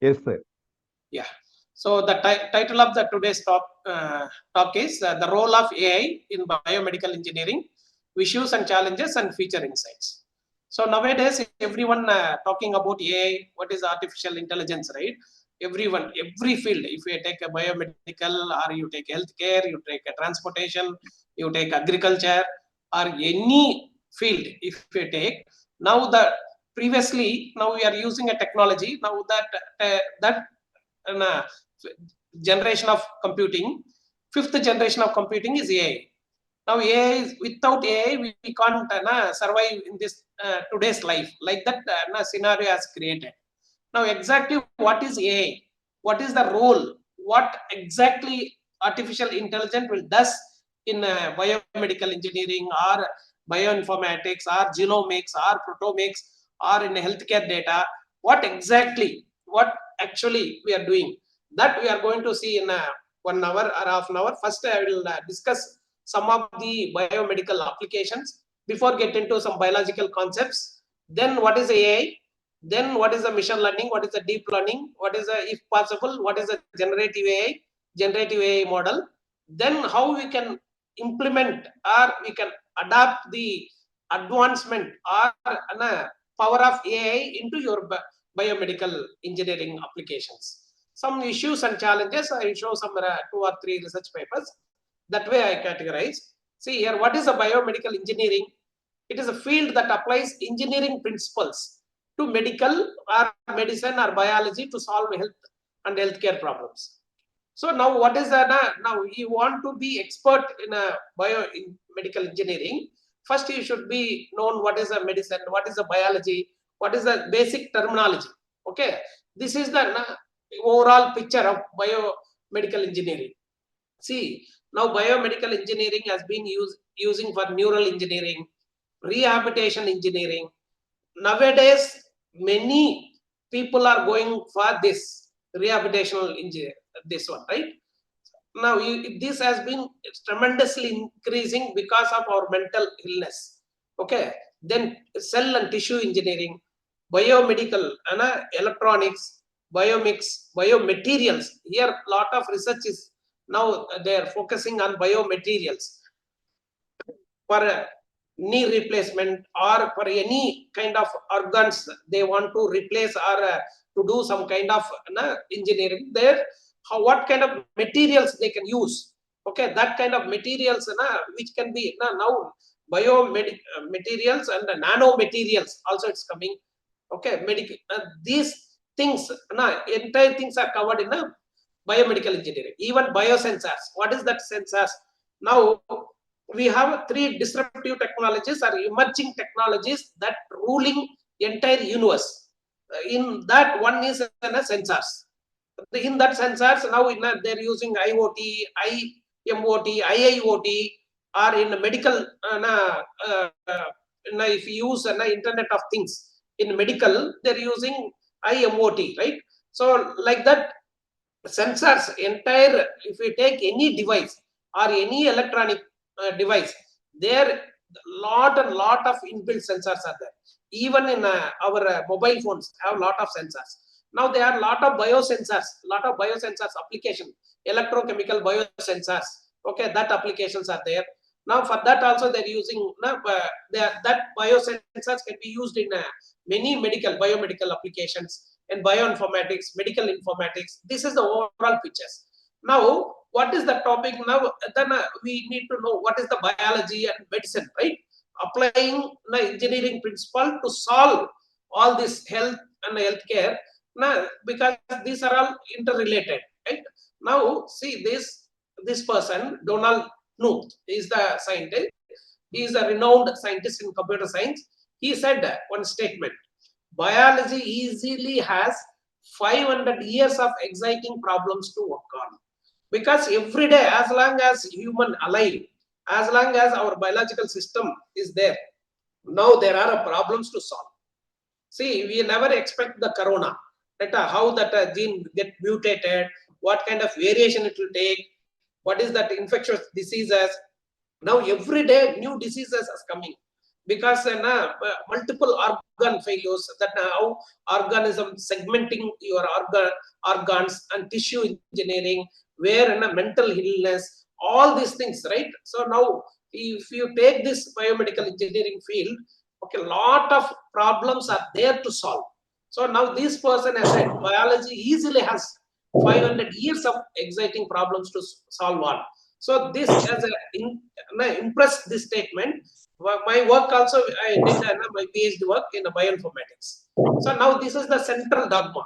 Yes, sir. Yeah. So the title of the today's talk is the role of AI in biomedical engineering, issues and challenges and future insights. So nowadays, everyone talking about AI. What is artificial intelligence, right? Everyone, every field. If you take a biomedical, or you take healthcare, you take a transportation, you take agriculture, or any field. If you take now the previously, now we are using a technology. Now that uh, generation of computing, fifth generation of computing is AI. Now AI is, without AI we can't survive in this today's life. Like that scenario has created. Now exactly what is AI? What is the role? What exactly artificial intelligence will does in biomedical engineering or bioinformatics or genomics or proteomics or in healthcare data? What exactly? What actually we are doing? That we are going to see in 1 hour or half an hour. First, I will discuss some of the biomedical applications before get into some biological concepts. Then what is AI? Then what is the machine learning? What is the deep learning? What is the, if possible, what is the generative AI model? Then how we can implement or we can adapt the advancement or power of AI into your biomedical engineering applications. Some issues and challenges, I will show some 2 or 3 research papers. That way I categorize. See here, what is a biomedical engineering? It is a field that applies engineering principles to medical or medicine or biology to solve health and healthcare problems. So now what is that? Now you want to be expert in a biomedical engineering. First you should be known what is a medicine, what is a biology, what is the basic terminology. Okay, this is the overall picture of biomedical engineering. See, now biomedical engineering has been using for neural engineering, rehabilitation engineering. Nowadays, many people are going for this rehabilitational engineer, this one, right? Now, this has been tremendously increasing because of our mental illness. Okay, then cell and tissue engineering, biomedical, electronics, biomix, biomaterials. Here, lot of research is now they are focusing on biomaterials for knee replacement or for any kind of organs they want to replace or to do some kind of engineering there. How, what kind of materials they can use? Okay, that kind of materials which can be now materials and nano materials also it's coming. Okay, medical these things entire things are covered in biomedical engineering. Even biosensors, what is that sensors? Now we have 3 disruptive technologies or emerging technologies that ruling entire universe. In that one is sensors. In that sensors now they're using IoT, IMOT, IIoT, or in medical if you use internet of things in medical they're using IMOT, right? So like that sensors entire, if we take any device or any electronic device, there lot and lot of inbuilt sensors are there. Even in our mobile phones have lot of sensors. Now there are lot of biosensors application, electrochemical biosensors. Okay, that applications are there. Now for that also they're using that biosensors can be used in many biomedical applications and bioinformatics, medical informatics. This is the overall pictures. Now what is the topic now? Then we need to know what is the biology and medicine, right? Applying engineering principle to solve all this health and healthcare now, because these are all interrelated, right? Now see this person Donald Knuth is the scientist. He is a renowned scientist in computer science. He said one statement: biology easily has 500 years of exciting problems to work on. Because every day, as long as human alive, as long as our biological system is there, now there are problems to solve. See, we never expect the corona, that how that gene get mutated, what kind of variation it will take, what is that infectious diseases. Now every day new diseases are coming. because multiple organ failures, that how organism segmenting your organs and tissue engineering, where mental illness, all these things, right? So now if you take this biomedical engineering field, okay, lot of problems are there to solve. So now this person has said biology easily has 500 years of exciting problems to solve on. So this as impressed this statement. My work also, I did my PhD work in bioinformatics. So now this is the central dogma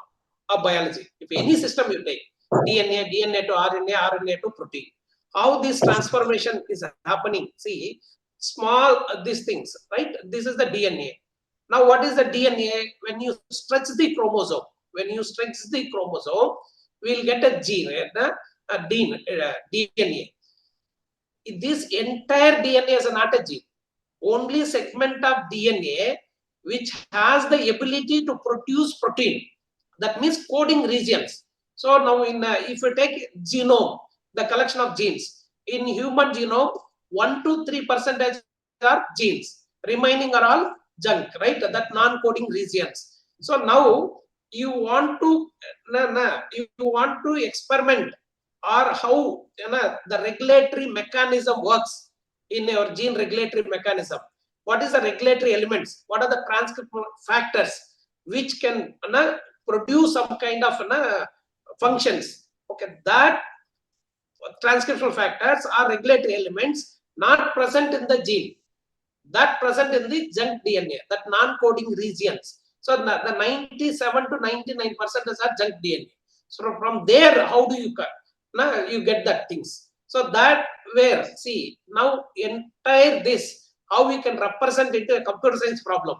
of biology. If any system you take, DNA to RNA, RNA to protein, how this transformation is happening. See, small these things, right? This is the DNA. Now, what is the DNA? When you stretch the chromosome, we'll get a gene, DNA. This entire DNA is not a gene. Only segment of DNA which has the ability to produce protein. That means coding regions. So now, if you take genome, the collection of genes in human genome, 1 to 3% are genes. Remaining are all junk, right? That non-coding regions. So now you want to experiment or how the regulatory mechanism works in your gene regulatory mechanism. What is the regulatory elements? What are the transcription factors which can produce some kind of functions? Okay, that transcriptional factors are regulatory elements not present in the gene, that present in the junk DNA, that non-coding regions. So the 97 to 99% are junk DNA. So from there, how do you you get that things? So that where, see, now entire this, how we can represent into a computer science problem.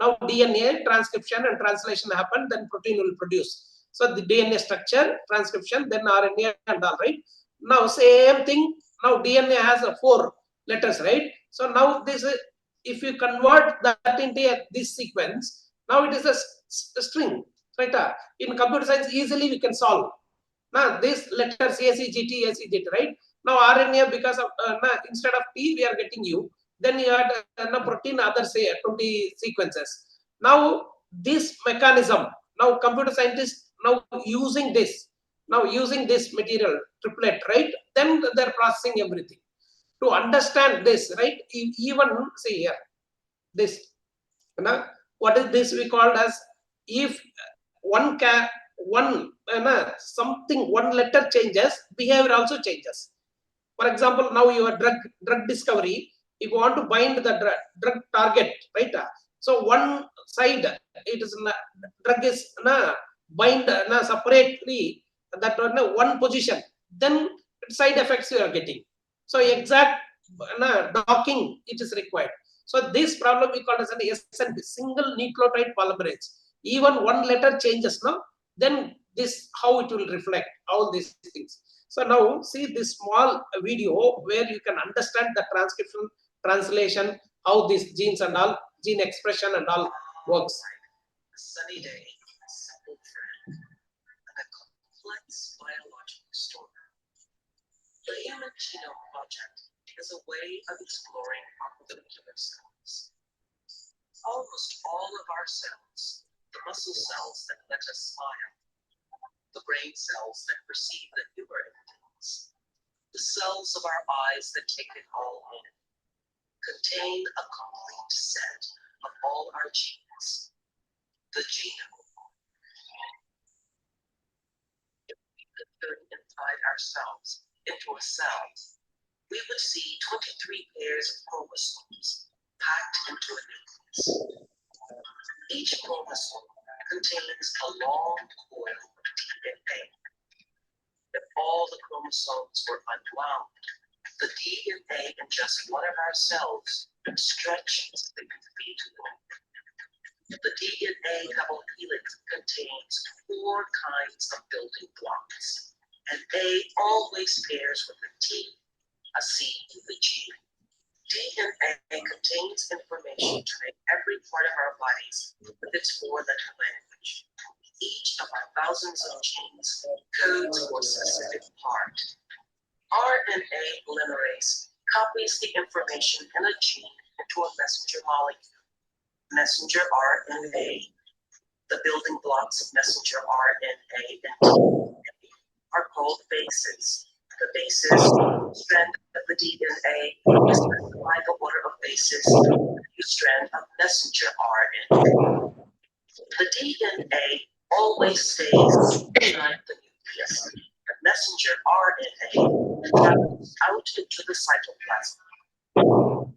Now DNA transcription and translation happen, then protein will produce. So the DNA structure, transcription, then RNA and all, right? Now same thing. Now DNA has 4 letters, right? So now this is, if you convert that into this sequence, now it is a string, right? In computer science, easily we can solve. Now this letters ACGT, right? Now RNA, because of instead of T, we are getting U. Then you add protein, other say 20 sequences. Now this mechanism, now computer scientists using this material triplet, right? Then they're processing everything to understand this, right? Even see here, this, what is this we called as, if one letter changes, behavior also changes. For example, now your drug discovery, if you want to bind the drug target, right? So one side, it is drug is bind separately, that one position, then side effects you are getting. So exact docking it is required. So this problem we call as an SNP, single nucleotide polymerase. Even one letter changes now, then this how it will reflect all these things. So now see this small video where you can understand the transcription, translation, how these genes and all, gene expression and all works. Sunny day, simple friend, and a complex biological story. The Human Genome Project is a way of exploring our molecular cells. Almost all of our cells, the muscle cells that let us smile, the brain cells that perceive the humor in things, the cells of our eyes that take it all in, contain a complete set of all our genes, the genome. If we could turn inside ourselves into a cell, we would see 23 pairs of chromosomes packed into a nucleus. Each chromosome contains a long coil of DNA. If all the chromosomes were unwound, the DNA in just one of our cells stretches the feet long. The DNA double helix contains 4 kinds of building blocks, and A always pairs with a T, a C, and a G. DNA contains information to make every part of our bodies with its 4-letter language. Each of our thousands of genes codes for a specific part. RNA polymerase copies the information in a gene into a messenger molecule. Messenger RNA, the building blocks of messenger RNA and DNA are called bases. The bases strand of the DNA is specify the order of bases in the new strand of messenger RNA. The DNA always stays inside the nucleus. The messenger RNA travels out into the cytoplasm.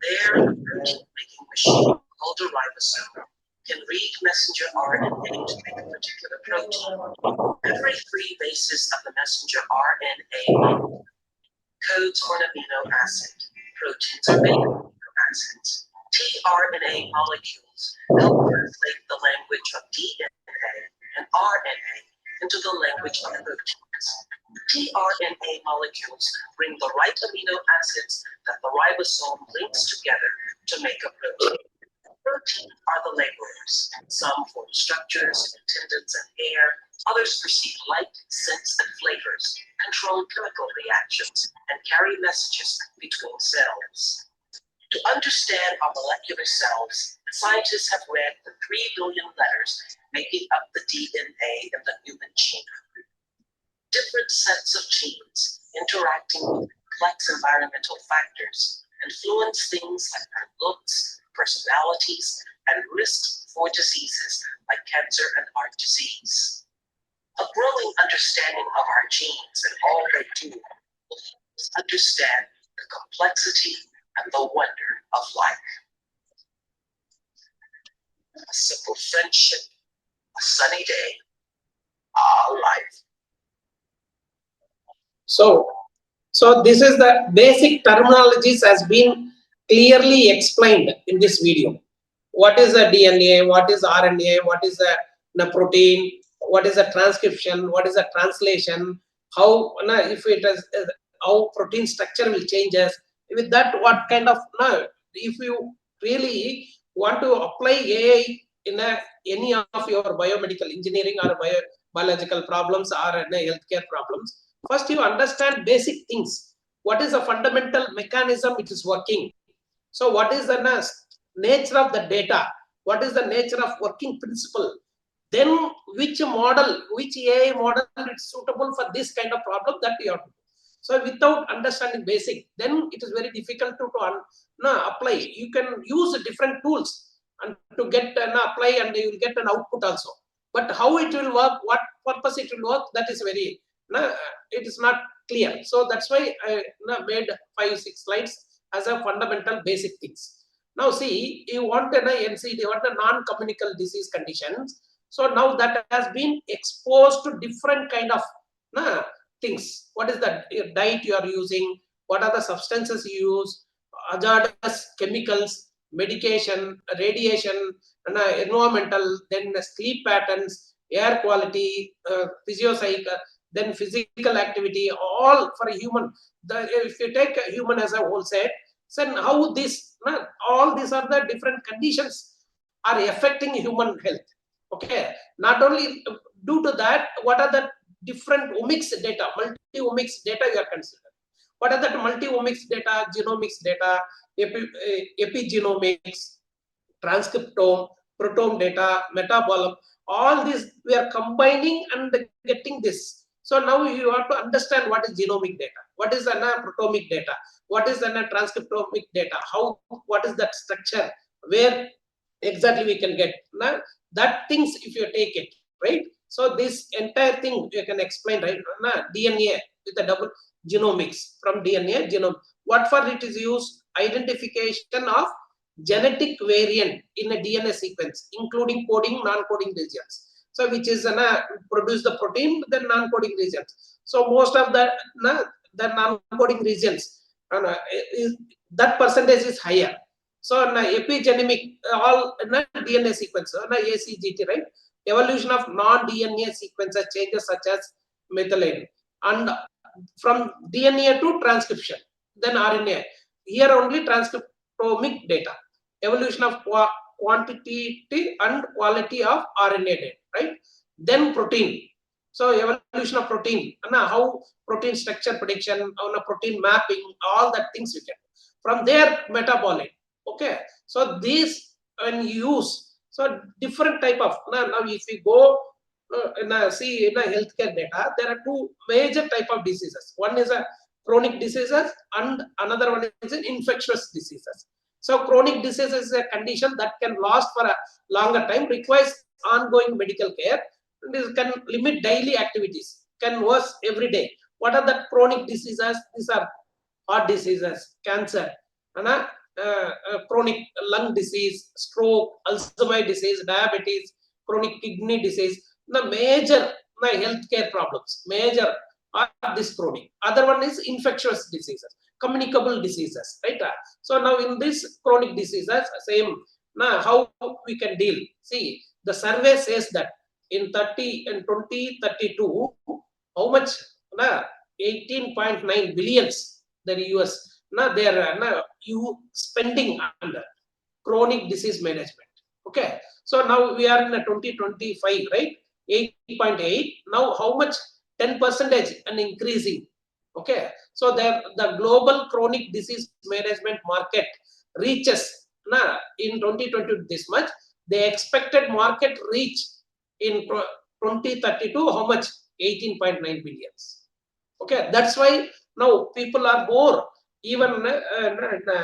There, a protein-making machine called a ribosome can read messenger RNA to make a particular protein. Every 3 bases of the messenger RNA molecule codes for an amino acid. Proteins are made of amino acids. tRNA molecules help translate the language of DNA and RNA into the language of proteins. tRNA molecules bring the right amino acids that the ribosome links together to make a protein. Proteins are the laborers. Some form structures, tendons, and hair. Others perceive light, scents, and flavors, control chemical reactions, and carry messages between cells. To understand our molecular selves, scientists have read the 3 billion letters making up the DNA in the human genome. Different sets of genes interacting with complex environmental factors influence things like our looks, personalities, and risks for diseases like cancer and heart disease. A growing understanding of our genes and all they do will help us understand the complexity and the wonder of life. A simple friendship, a sunny day, our life. So this is the basic terminologies has been clearly explained in this video. What is a DNA? What is RNA? What is a protein? What is a transcription? What is a translation? How if it is how protein structure will changes. With that, what kind of if you really want to apply AI in any of your biomedical engineering or biological problems or healthcare problems, first you understand basic things. What is the fundamental mechanism it is working? So what is the nature of the data? What is the nature of working principle? Then which model, which AI model is suitable for this kind of problem that you have to do. So without understanding basic, then it is very difficult to apply. You can use different tools and to get an apply and you will get an output also. But how it will work, what purpose it will work, that is very, it is not clear. So that's why I made 5-6 slides as a fundamental basic things. Now see, you want an NCD, you want a non-communicable disease conditions. So now that has been exposed to different kind of things. What is the diet you are using? What are the substances you use? Hazardous chemicals, medication, radiation, environmental, then sleep patterns, air quality, physiopsych, then physical activity, all for a human. If you take a human as a whole set, then how this, all these are the different conditions are affecting human health. Okay, not only due to that, what are the different omics data, multi-omics data you are considering? What are the multi-omics data, genomics data, epigenomics, transcriptome, proteome data, metabolome, all these we are combining and getting this. So now you have to understand what is genomic data, what is the proteomic data, what is the transcriptomic data, how, what is that structure, where exactly we can get that things if you take it, right? So this entire thing you can explain, right? DNA with the double genomics from DNA genome. What for it is used? Identification of genetic variant in a DNA sequence, including coding, non-coding regions. So which is produce the protein, then non-coding regions. So most of the non-coding regions, that percentage is higher. So epigenomic, all DNA sequence, ACGT, right? Evolution of non-DNA sequences changes such as methylation, and from DNA to transcription, then RNA. Here only transcriptomic data, evolution of quantity and quality of RNA data, right? Then protein. So evolution of protein, how protein structure prediction, protein mapping, all that things we can. from their metabolite. Okay, so these when you use, so different type of now if we go see in a healthcare data, there are two major type of diseases. One is a chronic diseases and another one is an infectious diseases. So chronic disease is a condition that can last for a longer time, requires ongoing medical care, and this can limit daily activities, can worse every day. What are the chronic diseases? These are heart diseases, cancer, and chronic lung disease, stroke, Alzheimer's disease, diabetes, chronic kidney disease. The major healthcare problems, major are this chronic. Other one is infectious diseases, communicable diseases, right? So now in this chronic diseases, same. Now how we can deal? See, the survey says that in 2032, how much? 18.9 billions the US. Now they are you spending on chronic disease management. Okay, so now we are in a 2025, right? 8.8. Now how much? 10 percentage and increasing. Okay, so the global chronic disease management market reaches in 2020 this much. The expected market reach in 2032 how much? 18.9 billions. Okay, that's why now people are more. Even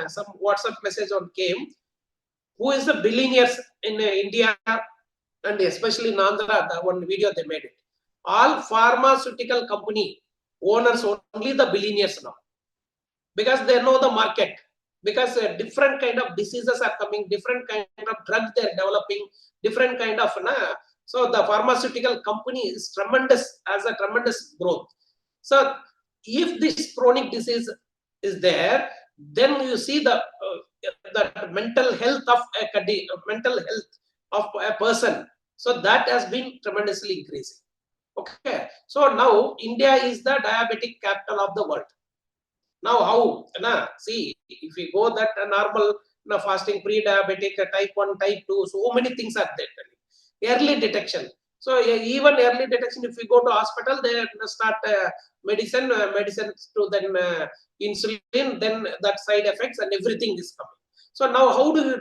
some WhatsApp message on came. Who is the billionaires in India and especially in Andhra? The one video they made it. All pharmaceutical company owners only the billionaires now, because they know the market. Because different kind of diseases are coming, different kind of drugs they are developing, different kind of so the pharmaceutical company is tremendous, has a tremendous growth. So if this chronic disease is there, then you see the mental health of mental health of a person. So that has been tremendously increasing. Okay, so now India is the diabetic capital of the world. Now how? See, if we go that normal fasting, pre-diabetic, type 1, type 2, so many things are there. Early detection. So even early detection, if we go to hospital, they start medicines to then insulin, then that side effects and everything is coming. So now how do you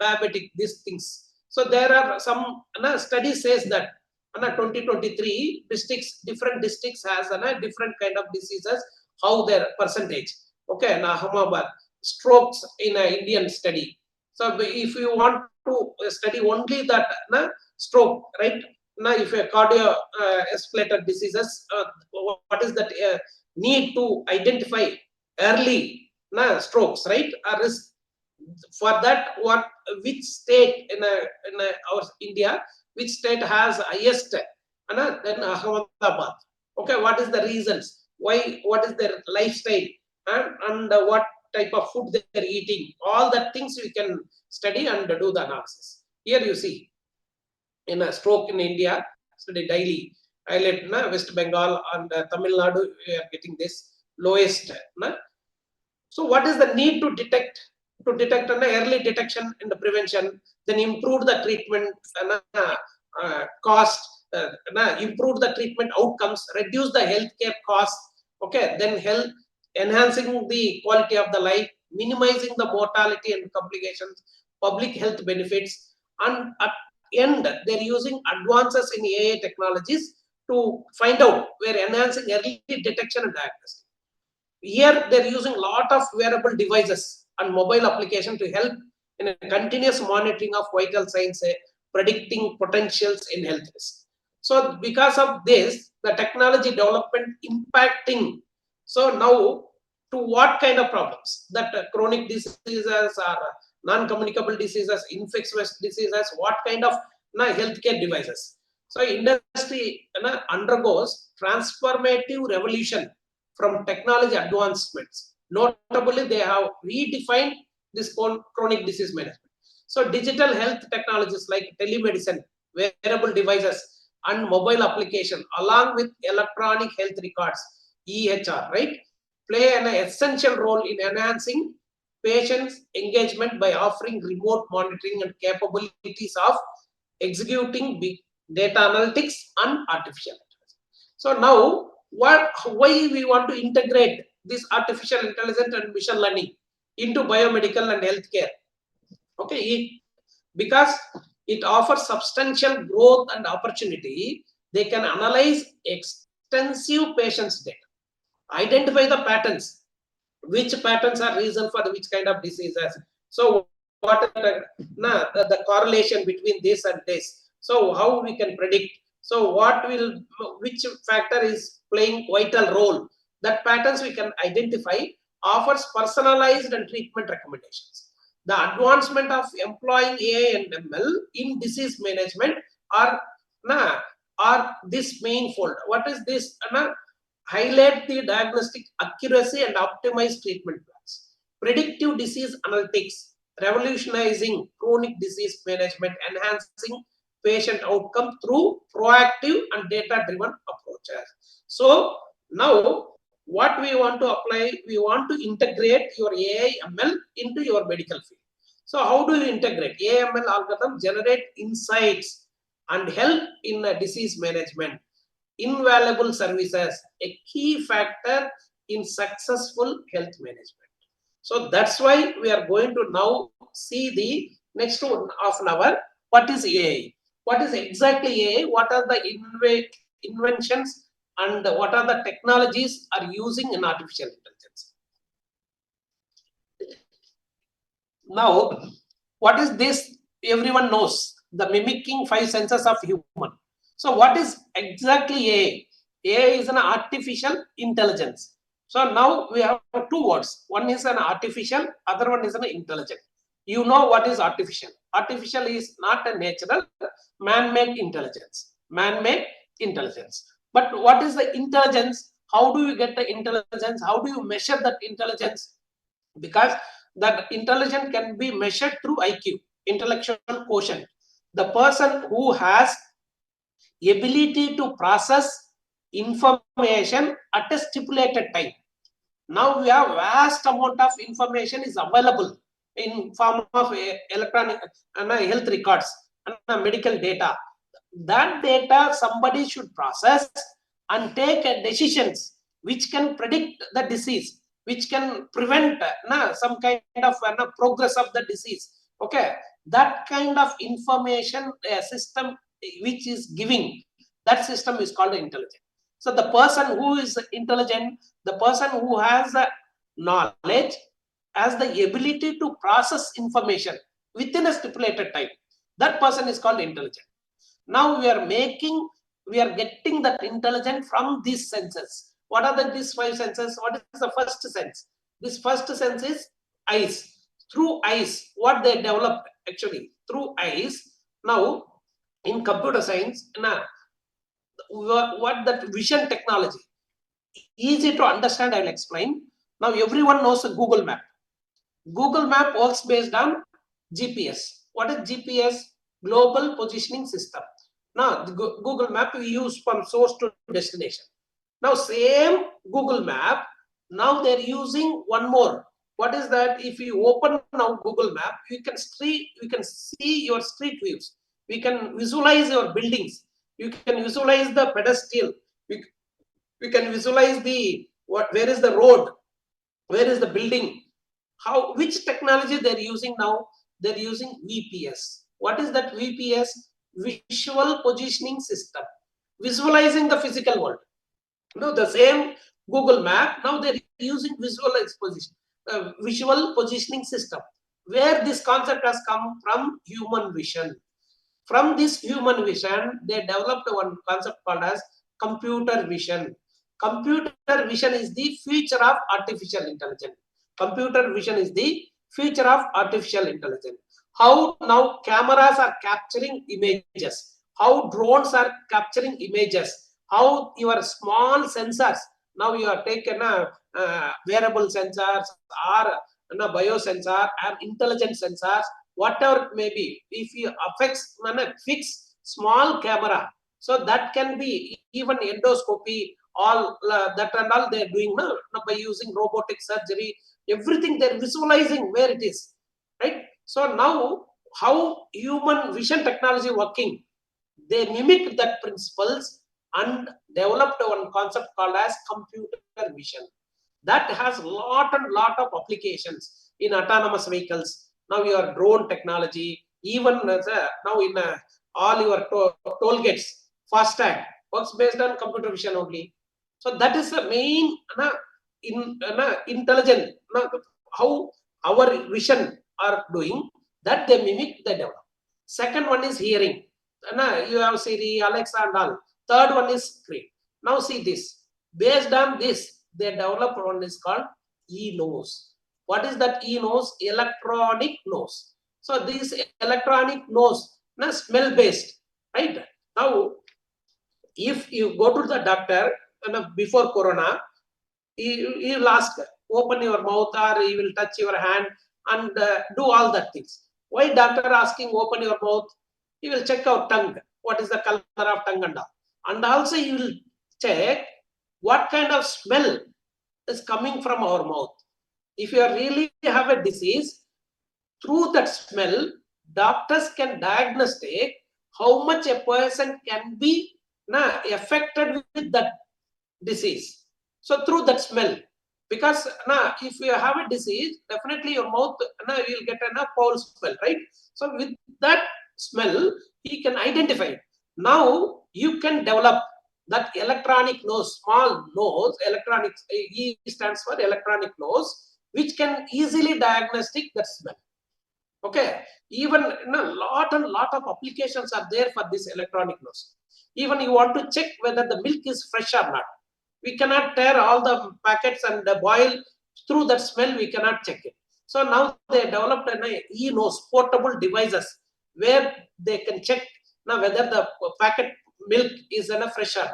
diabetic these things? So there are some study says that 2023 districts, different districts has different kind of diseases, how their percentage. Okay, now Ahmedabad strokes in an Indian study. So if you want to study only that stroke, right? Now if a cardio escalator diseases, what is that need to identify early strokes, right? Risk. For that, what which state in our India, which state has highest then Ahmedabad. Okay, what is the reasons? Why? What is their lifestyle and what type of food they are eating? All that things we can study and do the analysis. Here you see in a stroke in India, study daily. Highlight West Bengal and Tamil Nadu, we are getting this lowest. So what is the need to detect? To detect an early detection and the prevention, then improve the treatment cost, improve the treatment outcomes, reduce the healthcare costs. Okay, then health, enhancing the quality of the life, minimizing the mortality and complications, public health benefits, and at end they're using advances in AI technologies to find out where enhancing early detection and diagnosis. Here they're using a lot of wearable devices and mobile application to help in a continuous monitoring of vital signs, predicting potentials in health risk. So because of this, the technology development impacting. So now to what kind of problems? That chronic diseases or non-communicable diseases, infectious diseases, what kind of healthcare devices? So industry undergoes transformative revolution from technology advancements. Notably, they have redefined this chronic disease management. So digital health technologies like telemedicine, wearable devices, and mobile application, along with electronic health records, EHR, right, play an essential role in enhancing patients' engagement by offering remote monitoring and capabilities of executing big data analytics and artificial intelligence. So now, why we want to integrate this artificial intelligence and machine learning? into biomedical and healthcare. Okay, because it offers substantial growth and opportunity. They can analyze extensive patients data, identify the patterns, which patterns are reason for which kind of diseases. So what are the correlation between this and this? So how we can predict? So which factor is playing vital role? That patterns we can identify, offers personalized and treatment recommendations. The advancement of employing AI and ML in disease management are this mainfold. What is this? Highlight the diagnostic accuracy and optimize treatment plans. Predictive disease analytics, revolutionizing chronic disease management, enhancing patient outcome through proactive and data-driven approaches. So now what we want to apply, we want to integrate your AI ML into your medical field. So how do you integrate? AI ML algorithm generate insights and help in disease management. Invaluable services, a key factor in successful health management. So that's why we are going to now see the next half an hour. What is AI? What is exactly AI? What are the inventions and what are the technologies are using in artificial intelligence? Now, what is this? Everyone knows the mimicking 5 senses of human. So what is exactly AI? AI is an artificial intelligence. So now we have 2 words. One is an artificial, other one is an intelligent. You know what is artificial? Artificial is not a natural, man-made intelligence. Man-made intelligence. But what is the intelligence? How do you get the intelligence? How do you measure that intelligence? Because that intelligence can be measured through IQ, intellectual quotient. The person who has ability to process information at a stipulated time. Now we have vast amount of information is available in form of electronic health records and medical data. That data somebody should process and take decisions which can predict the disease, which can prevent some kind of progress of the disease. Okay, that kind of information system which is giving, that system is called intelligent. So the person who is intelligent, the person who has the knowledge, has the ability to process information within a stipulated time, that person is called intelligent. Now we are getting that intelligence from these senses. What are these 5 senses? What is the first sense? This first sense is eyes. Through eyes, what they developed actually through eyes. Now in computer science, what that vision technology, easy to understand, I'll explain. Now everyone knows a Google Map. Google Map works based on GPS. What is GPS? Global Positioning System. Now the Google Map we use from source to destination. Now same Google Map, now they're using one more. What is that? If you open now Google Map, you can see your street views. We can visualize your buildings. You can visualize the pedestal. We can visualize where is the road, where is the building. Which technology they're using now? They're using VPS. What is that VPS? Visual Positioning System. Visualizing the physical world. The same Google Map, now they're using visual positioning system. Where this concept has come from? Human vision. From this human vision, they developed one concept called as computer vision. Computer vision is the future of artificial intelligence. Computer vision is the future of artificial intelligence. How now cameras are capturing images, how drones are capturing images, how your small sensors, now you are taken a wearable sensors or a biosensor and intelligent sensors, whatever it may be. If you fix small camera, so that can be even endoscopy, all that and all they're doing now by using robotic surgery. Everything they're visualizing where it is, right? So now how human vision technology working? They mimic that principles and developed one concept called as computer vision. That has lot of applications. in autonomous vehicles. Now your drone technology, even now in all your toll gates, FASTag works based on computer vision only. So that is the main intelligent how our vision are doing, that they mimic, they develop. Second one is hearing. You have Siri, Alexa, and all. Third one is screen. Now see this. Based on this, they developed one is called e-nose. What is that e-nose? Electronic nose. So this electronic nose, smell based, right? Now, if you go to the doctor before corona, he will ask, open your mouth, or he will touch your hand and do all that things. Why doctor asking open your mouth? He will check our tongue, what is the color of tongue and all. And also he will check what kind of smell is coming from our mouth. If you really have a disease, through that smell, doctors can diagnostic how much a person can be affected with that disease. So through that smell, because if you have a disease, definitely your mouth you will get a foul smell, right? So with that smell, he can identify it. Now you can develop that electronic nose, small nose, electronic, E stands for electronic nose, which can easily diagnostic that smell. Okay, even lot of applications are there for this electronic nose. Even you want to check whether the milk is fresh or not. We cannot tear all the packets and boil. Through that smell, we cannot check it. So now they developed an e-nose, portable devices, where they can check now whether the packet milk is fresh or not.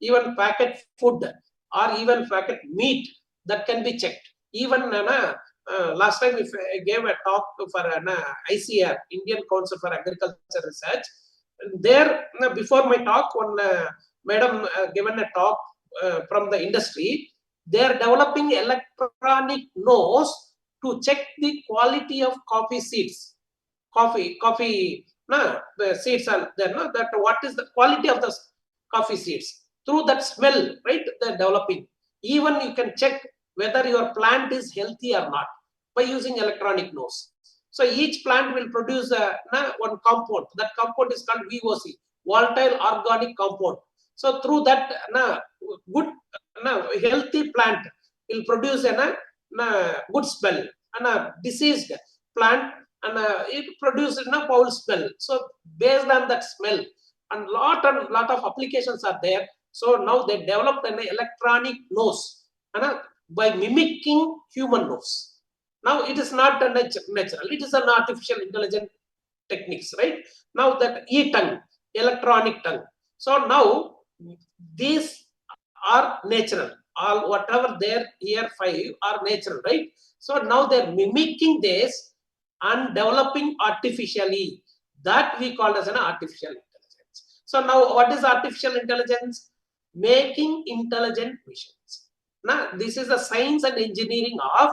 Even packet food or even packet meat, that can be checked. Even last time if I gave a talk for ICR, Indian Council for Agriculture Research. There, before my talk, one madam given a talk from the industry. They are developing electronic nose to check the quality of coffee seeds. Coffee the seeds are there. That what is the quality of the coffee seeds? Through that smell, right? They're developing. Even you can check whether your plant is healthy or not by using electronic nose. So each plant will produce one compound. That compound is called VOC, volatile organic compound. So through that, good, healthy plant will produce a good smell, and a diseased plant and it produces a foul smell. So based on that smell, and lot of applications are there. So now they developed an electronic nose by mimicking human nose. Now it is not a natural, it is an artificial intelligent techniques, right? Now that e-tongue, electronic tongue. So now these are natural. All whatever there here 5 are natural, right? So now they're mimicking this and developing artificially. That we call as an artificial intelligence. So now what is artificial intelligence? Making intelligent machines. Now this is the science and engineering of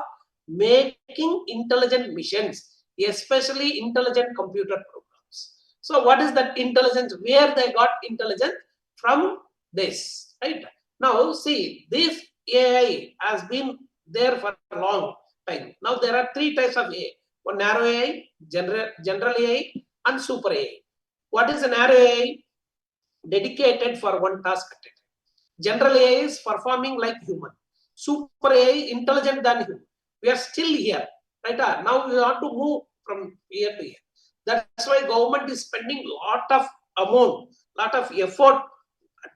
making intelligent machines, especially intelligent computer programs. So what is that intelligence? Where they got intelligence? From this, right? Now see, this AI has been there for a long time. Now there are 3 types of AI. One narrow AI, general AI, and super AI. What is a narrow AI? Dedicated for one task at a time. General AI is performing like human. Super AI, intelligent than human. We are still here, right? Now we want to move from here to here. That's why government is spending lot of amount, lot of effort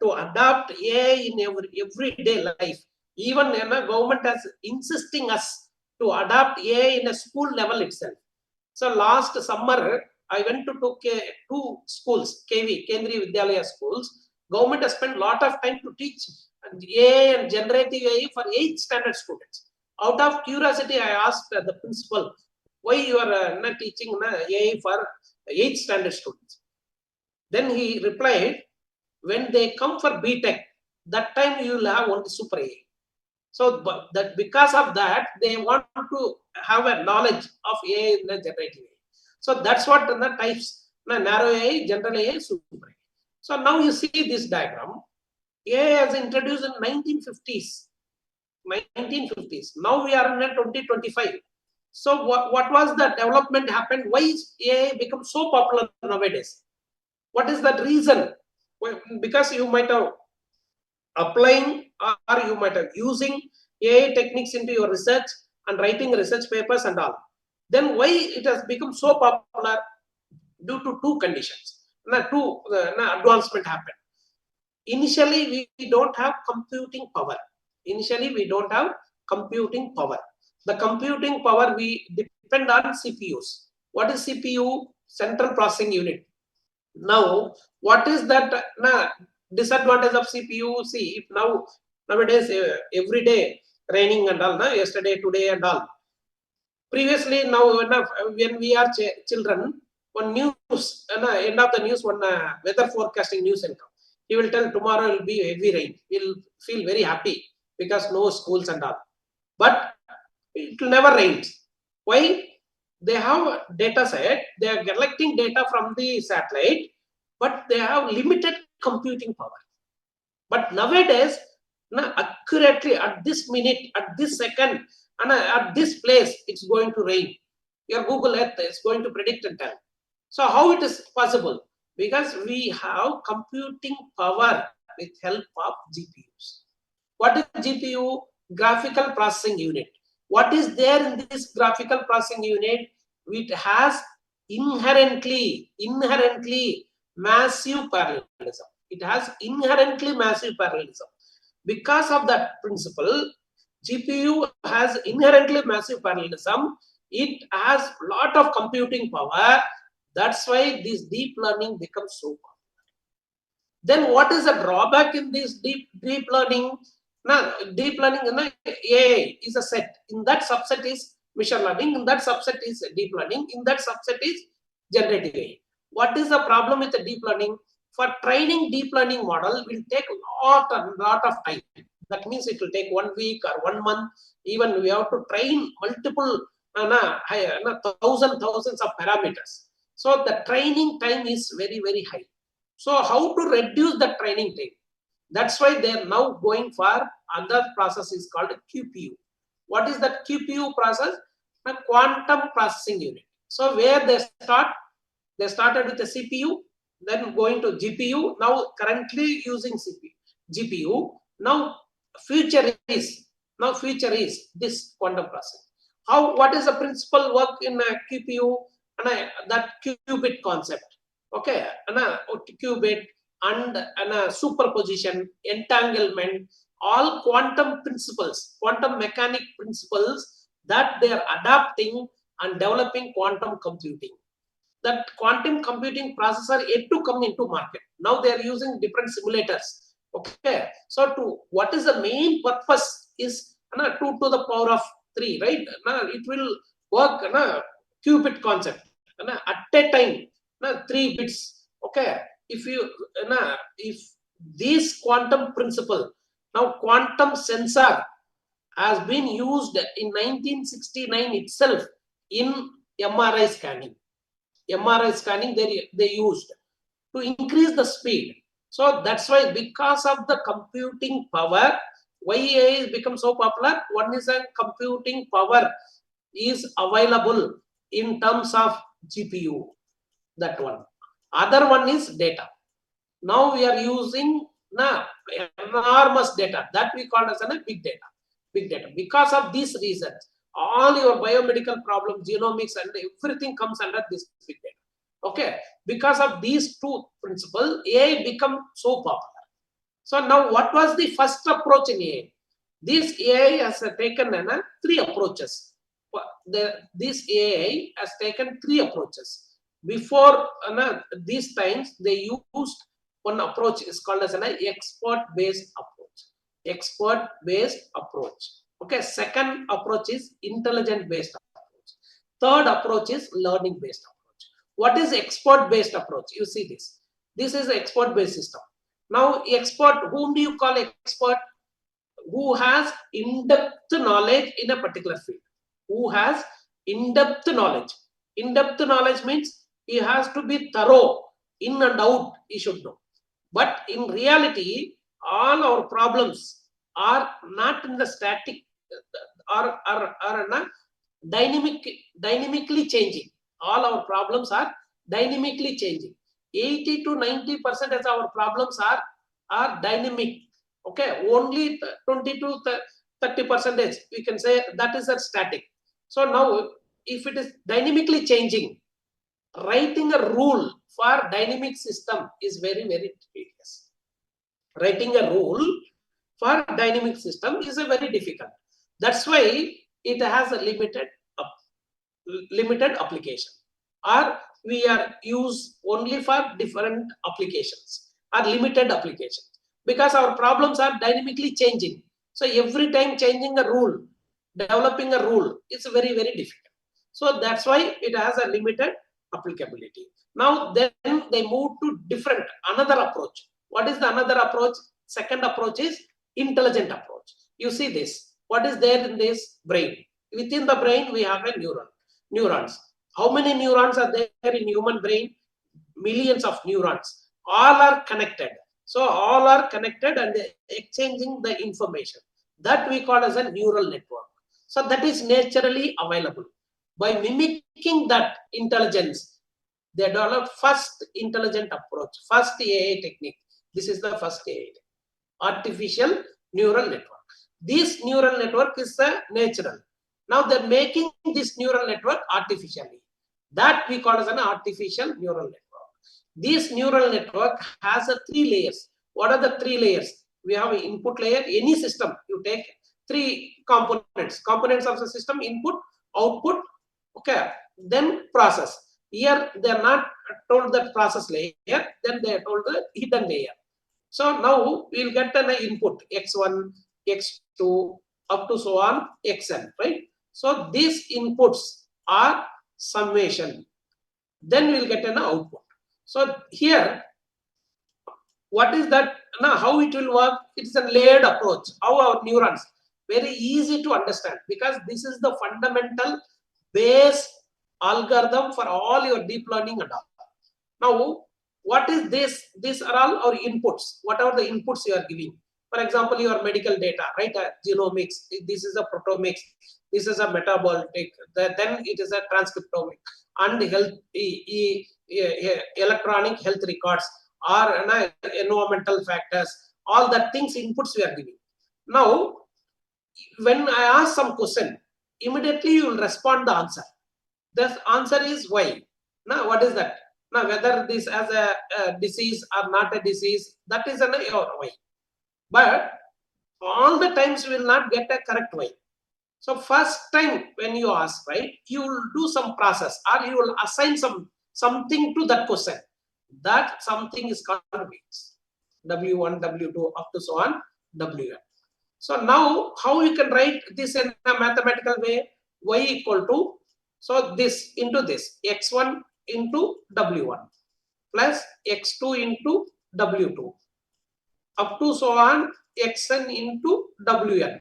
to adopt AI in everyday life. Even government is insisting us to adopt AI in a school level itself. So last summer, I went to 2 schools, KV, Kendriya Vidyalaya schools. Government has spent a lot of time to teach AI and generative AI for 8th standard students. Out of curiosity, I asked the principal, why you are not teaching AI for 8th standard students? Then he replied, when they come for BTech, that time you will have only super AI. So that because of that, they want to have a knowledge of AI in the generative AI. So that's what the types, narrow AI, general AI, super AI. So now you see this diagram. AI was introduced in 1950s. 1950s. Now we are in 2025. So what was the development happened? Why is AI become so popular nowadays? What is that reason? Well, because you might have applying or you might have using AI techniques into your research and writing research papers and all. Then why it has become so popular? Due to two conditions. Two advancement happened. Initially, we don't have computing power. Initially, we don't have computing power. The computing power we depend on CPUs. What is CPU? Central processing unit. Now, what is that disadvantage of CPU? See, if nowadays every day raining and all, yesterday, today and all. Previously, now when we are children, one news, end of the news, one weather forecasting news and he will tell tomorrow will be heavy rain. We'll feel very happy because no schools and all. But it will never rain. Why? They have a data set. They are collecting data from the satellite, but they have limited computing power. But nowadays, accurately at this minute, at this second, and at this place, it's going to rain. Your Google Earth is going to predict and tell. So how it is possible? Because we have computing power with help of GPUs. What is GPU? Graphical processing unit. What is there in this graphical processing unit? It has inherently massive parallelism. It has inherently massive parallelism. Because of that principle, GPU has inherently massive parallelism. It has a lot of computing power. That's why this deep learning becomes so popular. Then what is the drawback in this deep learning? Now, deep learning, AI is a set. In that subset is machine learning. In that subset is deep learning. In that subset is generative AI. What is the problem with the deep learning? For training deep learning model will take a lot of time. That means it will take 1 week or 1 month. Even we have to train multiple thousands of parameters. So the training time is very high. So how to reduce the training time? That's why they are now going for another process is called QPU. What is that QPU process? A quantum processing unit. So where they started with the CPU, then going to GPU. Now currently using GPU. Now future is this quantum processing. What is the principal work in QPU? And that qubit concept. Okay, qubit and superposition, entanglement, all quantum principles, quantum mechanic principles that they are adapting and developing quantum computing. That quantum computing processor yet to come into market. Now they are using different simulators. Okay, so what is the main purpose is 2 to the power of 3, right? It will work qubit concept at a time 3 bits. Okay, if this quantum principle, now quantum sensor has been used in 1969 itself in MRI scanning. MRI scanning they used to increase the speed. So that's why, because of the computing power, why AI has become so popular. One is a computing power is available in terms of GPU. That one. Other one is data. Now we are using enormous data that we call as big data. Big data. Because of these reasons, all your biomedical problems, genomics, and everything comes under this big data. Okay, because of these two principles, AI become so popular. So now, what was the first approach in AI? This AI has taken 3 approaches. This AI has taken 3 approaches. Before these times, they used one approach is called as an expert-based approach. Expert-based approach. Okay. Second approach is intelligent-based approach. Third approach is learning-based approach. What is expert-based approach? You see this. This is an expert-based system. Now, expert, whom do you call expert? Who has in-depth knowledge in a particular field. Who has in-depth knowledge. In-depth knowledge means he has to be thorough, in and out, he should know. But in reality, all our problems are not in the static, are dynamically changing. All our problems are dynamically changing. 80 to 90% of our problems are dynamic. Okay, only 20 to 30% we can say that is a static. So now, if it is dynamically changing, writing a rule for dynamic system is very, very tedious. Writing a rule for dynamic system is a very difficult. That's why it has a limited application, or we are used only for different applications or limited applications, because our problems are dynamically changing. So every time changing a rule, developing a rule, it's very, very difficult. So that's why it has a limited applicability. Now then they move to different another approach. What is the another approach? Second approach is intelligent approach. You see this, what is there in this brain? Within the brain we have a neurons. How many neurons are there in human brain? Millions of neurons. All are connected. So all are connected and exchanging the information. That we call as a neural network. So that is naturally available. By mimicking that intelligence, they developed first intelligent approach, first AI technique. This is the first AI, artificial neural network. This neural network is natural. Now they're making this neural network artificially. That we call as an artificial neural network. This neural network has a 3 layers. What are the 3 layers? We have an input layer. Any system, you take 3 components. Components of the system: input, output, okay, then process. Here they are not told the process layer, then they are told the hidden layer. So now we'll get an input x1, x2, up to so on, xn, right? So these inputs are summation. Then we'll get an output. So here, what is that? Now, how it will work? It's a layered approach. How our neurons, very easy to understand, because this is the fundamental base algorithm for all your deep learning and all. Now, what is this? These are all our inputs. Whatever the inputs you are giving. For example, your medical data, right? Genomics. This is a proteomics. This is a metabolic. Then it is a transcriptomic and health, electronic health records, or environmental factors. All that things inputs we are giving. Now, when I ask some question, immediately you will respond the answer. The answer is why. Now, what is that? Now, whether this as a disease or not a disease, that is an your why. But all the times you will not get a correct why. So first time when you ask, right, you will do some process, or you will assign something to that question. That something is called weights. W1, W2, up to so on, Wn. So now, how you can write this in a mathematical way? Y equal to, so this into this, x1 into W1 plus x2 into W2 up to so on, xn into Wn.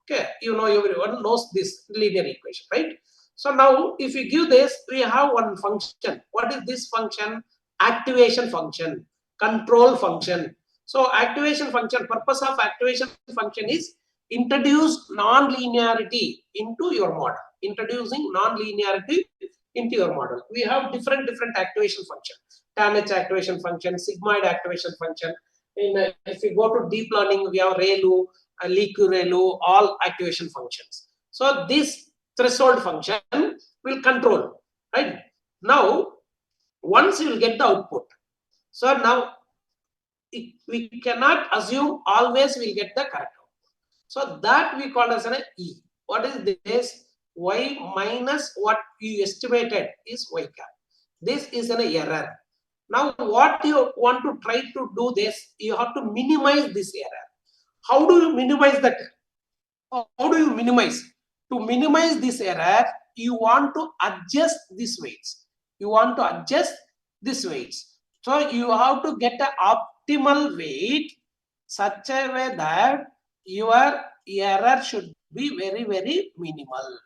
Okay, you know, everyone knows this linear equation, right? So now, if you give this, we have one function. What is this function? Activation function, control function. So activation function, purpose of activation function is introduce non-linearity into your model. Introducing non-linearity into your model. We have different activation function. Tanh activation function, sigmoid activation function. If you go to deep learning, we have ReLU, LiQ-ReLU, all activation functions. So this threshold function will control, right? Now, once you will get the output, so now we cannot assume always we'll get the correct output. So that we call as an E. What is this? Y minus what you estimated is Y cap. This is an error. Now, what you want to try to do this, you have to minimize this error. How do you minimize that? How do you minimize? To minimize this error, you want to adjust these weights. You want to adjust these weights. So you have to get an optimal weight such a way that your error should be very, very minimal.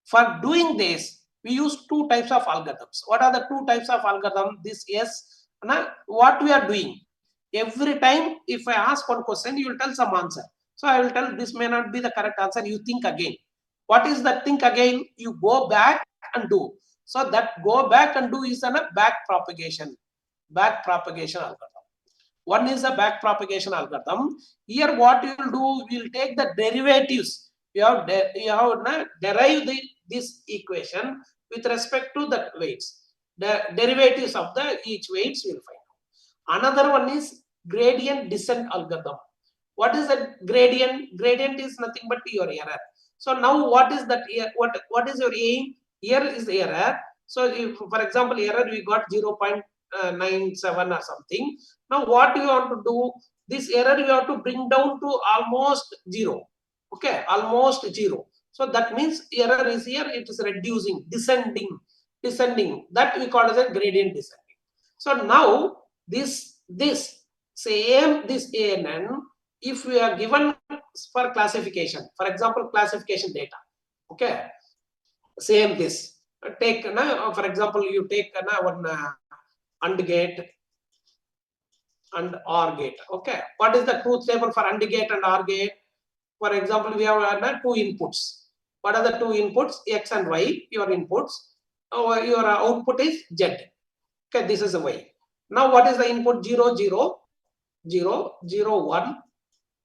For doing this, we use 2 types of algorithms. What are the 2 types of algorithms? This is what we are doing. Every time, if I ask one question, you will tell some answer. So I will tell this may not be the correct answer. You think again. What is that thing again? You go back and do. So that go back and do is a back propagation algorithm. One is a back propagation algorithm. Here what you will do, we will take the derivatives. You have derive this equation with respect to the weights. The derivatives of the each weights we will find. Another one is gradient descent algorithm. What is that gradient? Gradient is nothing but your error. So now what is that? What is your aim? Here is the error. So if, for example, error we got 0.97 or something. Now what you want to do? This error you have to bring down to almost zero. Okay, almost zero. So that means error is here. It is reducing, descending. That we call as a gradient descending. So now this same this ANN, if we are given for classification, for example, classification data, okay, same this. Take, for example, you take one AND gate and OR gate. Okay, what is the truth table for AND gate and OR gate? For example, we have two inputs. What are the two inputs? X and Y, your inputs. Your output is Z. Okay, this is a Y. Now, what is the input? 0, 0, 0, 0, 1,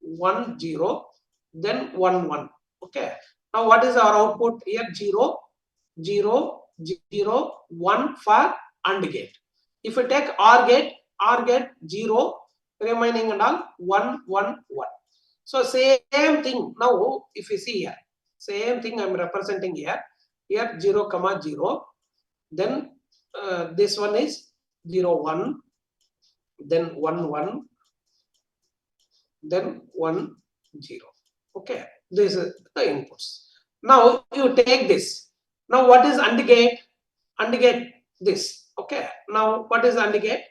1, 0, then 1, 1. Okay. Now, what is our output here? 0, 0, 0, 1 for AND gate. If you take OR gate 0, remaining and all 1, 1, 1. So, same thing. Now, if you see here, same thing I am representing here. Here 0, 0. Then this one is 0, 1. Then 1, 1. Then 1, 0. Okay, this is the inputs. Now you take this. Now what is AND gate? AND gate this. Okay. Now what is AND gate?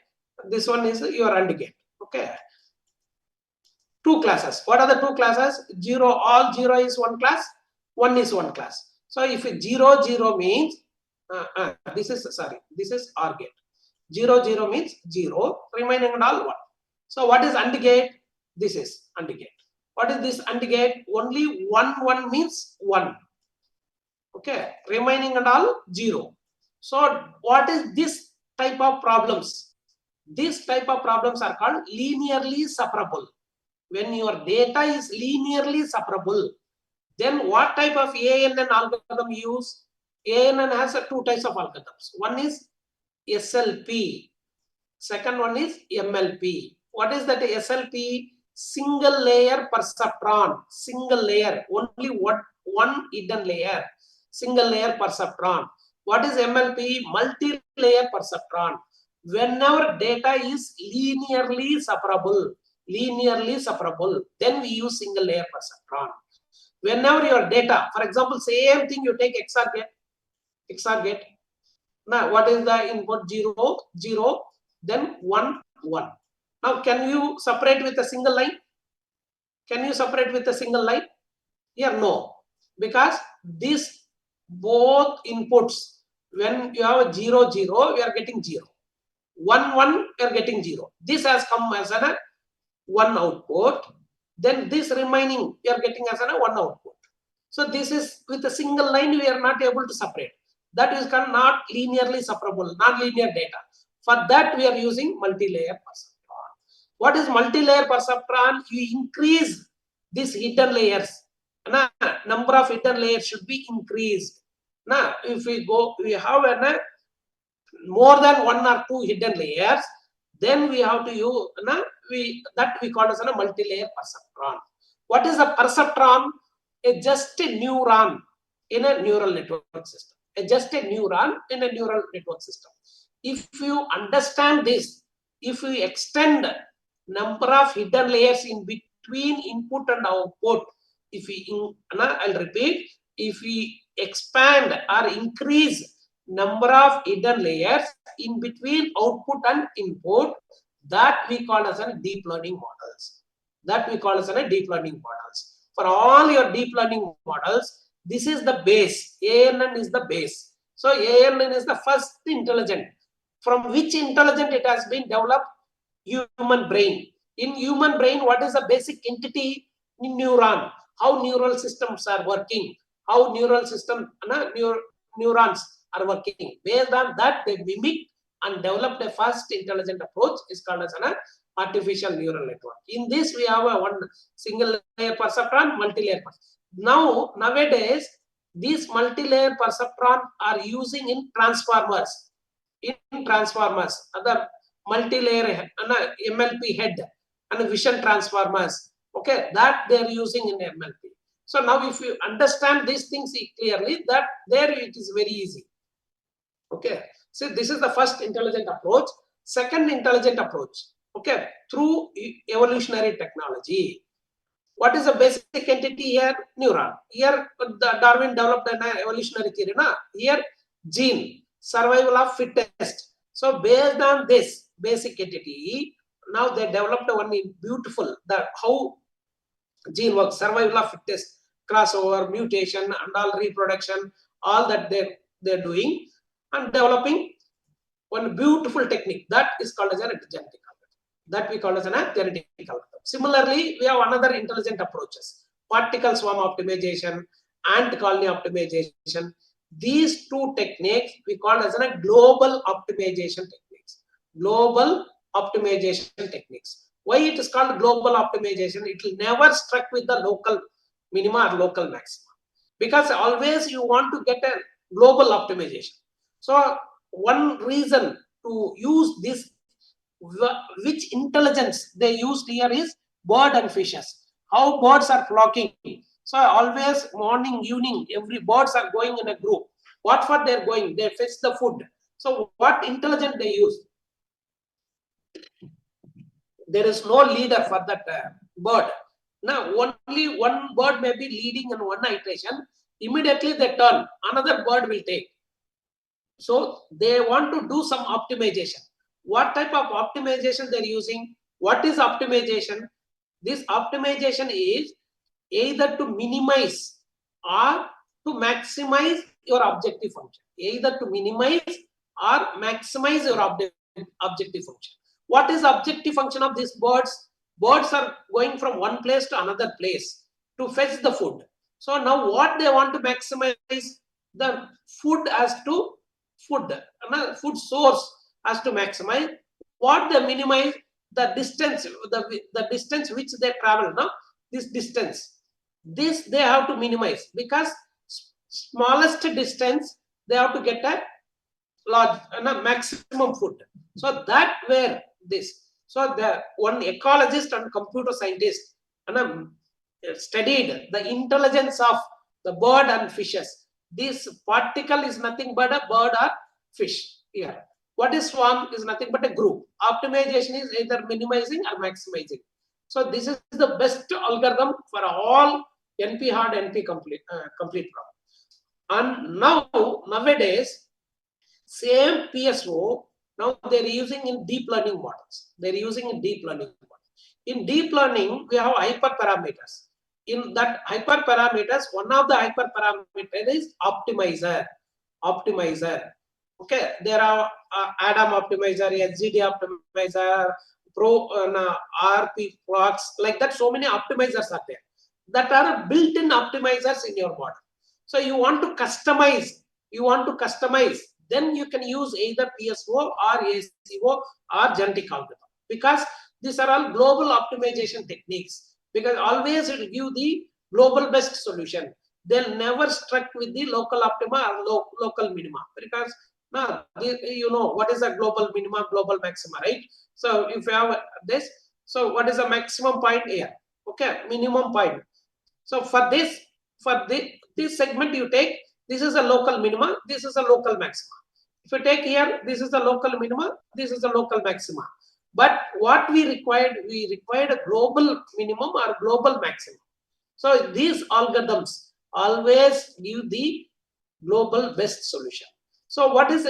This one is your AND gate. Okay. Two classes. What are the two classes? 0, all 0 is one class, 1 is one class. So if 0, 0 means this is OR gate. 0, 0 means 0, remaining and all 1. So what is AND gate? This is AND gate. What is this AND gate? Only 1, 1 means 1. Okay, remaining and all 0. So what is this type of problems? This type of problems are called linearly separable. When your data is linearly separable, then what type of ANN algorithm you use? ANN has two types of algorithms. One is SLP. Second one is MLP. What is that SLP? Single layer perceptron. Single layer. Only one hidden layer. Single layer perceptron. What is MLP? Multi-layer perceptron. Whenever data is linearly separable, then we use single layer perceptron. Whenever your data, for example, same thing you take XOR gate. Now, what is the input? 0, 0, then 1, 1. Now, can you separate with a single line? Can you separate with a single line? Here, no. Because these both inputs, when you have 0, 0, we are getting 0. 1, 1, we are getting 0. This has come as a 1 output. Then this remaining, we are getting as a 1 output. So this is with a single line, we are not able to separate. That is not linearly separable, non-linear data. For that, we are using multi-layer perceptron. What is multi-layer perceptron? You increase these hidden layers. Number of hidden layers should be increased. Now, if we have more than 1 or 2 hidden layers, then we have to use that we call as a multi-layer perceptron. What is a perceptron? It's just a neuron in a neural network system. Just a neuron in a neural network system. If you understand this, if you extend number of hidden layers in between input and output, if we, I'll repeat, if we expand or increase number of hidden layers in between output and input, that we call as a deep learning models. That we call as a deep learning models. For all your deep learning models, this is the base. ANN is the base. So ANN is the first intelligent. From which intelligent it has been developed? Human brain. In human brain, what is the basic entity? In neuron. How neural systems are working, how neural system, neurons are working. Based on that, they mimic and develop the first intelligent approach is called as an artificial neural network. In this, we have a one single layer perceptron, multi-layer perceptron. Nowadays, these multi-layer perceptron are using in transformers. Other multi-layer MLP head and vision transformers. Okay, that they are using in MLP. So now, if you understand these things clearly, that there it is very easy. Okay, so this is the first intelligent approach. Second intelligent approach, okay, through evolutionary technology. What is the basic entity here? Neuron. Here, Darwin developed an evolutionary theory. Here, gene, survival of fittest. So based on this basic entity, now they developed one beautiful, how gene works, survival of fittest, crossover, mutation, and all reproduction, all that they're doing and developing one beautiful technique that is called as a genetic algorithm. That we call as a genetic algorithm. Similarly, we have another intelligent approaches: particle swarm optimization, ant colony optimization. These two techniques we call as a global optimization techniques. Global optimization techniques. Why it is called global optimization? It will never struck with the local minima or local maxima, because always you want to get a global optimization. So one reason to use this, which intelligence they used here is bird and fishes. How birds are flocking. So always morning, evening, every birds are going in a group. What for they're going? They fetch the food. So what intelligence they use? There is no leader for that bird. Now only one bird may be leading in one iteration. Immediately they turn, another bird will take. So they want to do some optimization. What type of optimization they're using? What is optimization? This optimization is either to minimize or to maximize your objective function. Either to minimize or maximize your objective function. What is objective function of these birds? Birds are going from one place to another place to fetch the food. So now what they want to maximize, the food as to food source has to maximize. What they minimize, the distance, the distance which they travel. Now this distance, this they have to minimize, because smallest distance they have to get a large maximum food. So that where this. So the one ecologist and computer scientist studied the intelligence of the bird and fishes. This particle is nothing but a bird or fish here. What is swarm is nothing but a group. Optimization is either minimizing or maximizing. So this is the best algorithm for all NP hard, NP complete problem. And nowadays, same PSO, now they're using in deep learning models. They're using in deep learning models. In deep learning, we have hyperparameters. In that hyperparameters, one of the hyperparameter is optimizer. Okay, there are Adam optimizer, SGD optimizer, RP plots, like that. So many optimizers are there that are built-in optimizers in your model. So you want to customize. Then you can use either PSO or ACO or genetic algorithm, because these are all global optimization techniques. Because always it will give the global best solution. They'll never struck with the local optima or local minima, because you know what is a global minima, global maxima, right? So if you have this, so what is the maximum point here? Okay, minimum point. So for this segment you take, this is a local minima, this is a local maxima. If you take here, this is a local minima, this is a local maxima. But what we required a global minimum or global maximum. So these algorithms always give the global best solution. So what is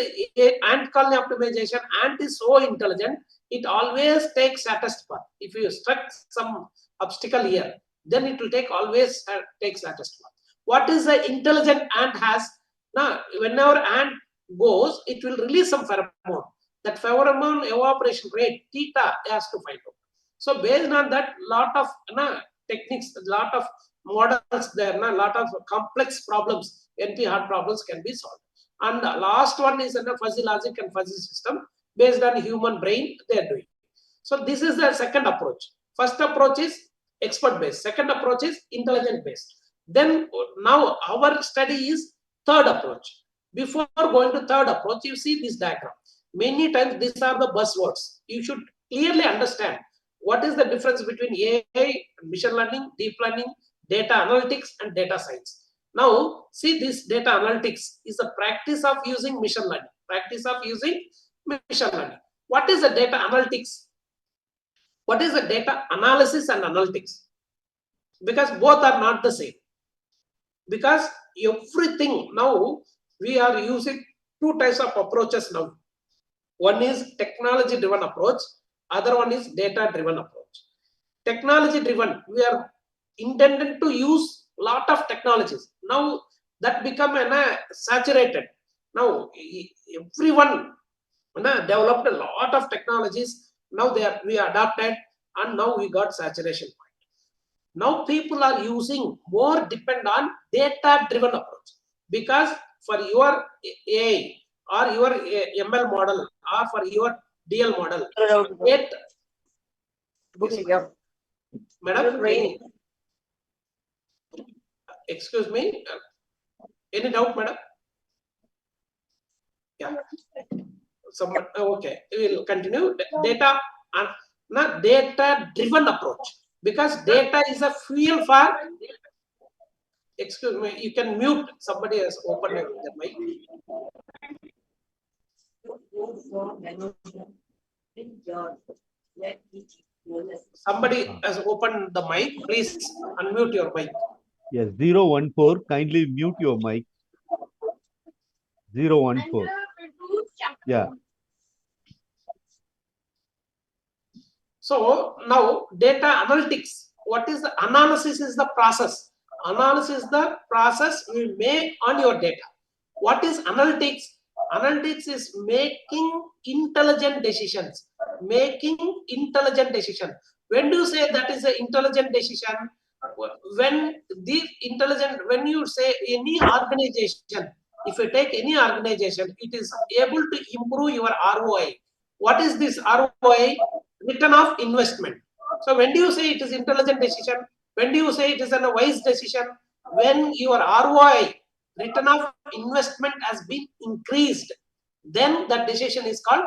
ant colony optimization? Ant is so intelligent, it always takes shortest path. If you struck some obstacle here, then it will always take shortest path. What is the intelligent ant has? Now, whenever ant goes, it will release some pheromone. That pheromone evaporation rate, theta, has to find out. So based on that, lot of techniques, lot of models there, a lot of complex problems, NP-hard problems can be solved. And the last one is a fuzzy logic and fuzzy system based on human brain they are doing. So this is the second approach. First approach is expert based. Second approach is intelligent based. Then now our study is third approach. Before going to third approach, you see this diagram. Many times these are the buzzwords. You should clearly understand what is the difference between AI, machine learning, deep learning, data analytics, and data science. Now, see, this data analytics is the practice of using machine learning. Practice of using machine learning. What is the data analytics? What is the data analysis and analytics? Because both are not the same. Because everything now we are using two types of approaches now. One is technology driven approach, other one is data driven approach. Technology driven, we are intended to use lot of technologies. Now that become saturated. Now everyone developed a lot of technologies. Now we adopted, and now we got saturation point. Now people are using more depend on data driven approach, because for your AI or your ML model or for your DL model, madam, excuse me, any doubt, madam? Yeah. Okay, we will continue. Data driven approach, because data is a fuel for. Excuse me, you can mute. Somebody has opened the mic. Somebody has opened the mic. Please unmute your mic. Yes, 014. Kindly mute your mic. 014. Yeah. So now data analytics. What is the analysis? Is the process. Analysis is the process we make on your data. What is analytics? Analytics is making intelligent decisions. Making intelligent decision. When do you say that is an intelligent decision? When the intelligent, when you say any organization, if you take any organization, it is able to improve your ROI. What is this ROI? Return of investment. So when do you say it is intelligent decision? When do you say it is a wise decision? When your ROI, return of investment, has been increased, then that decision is called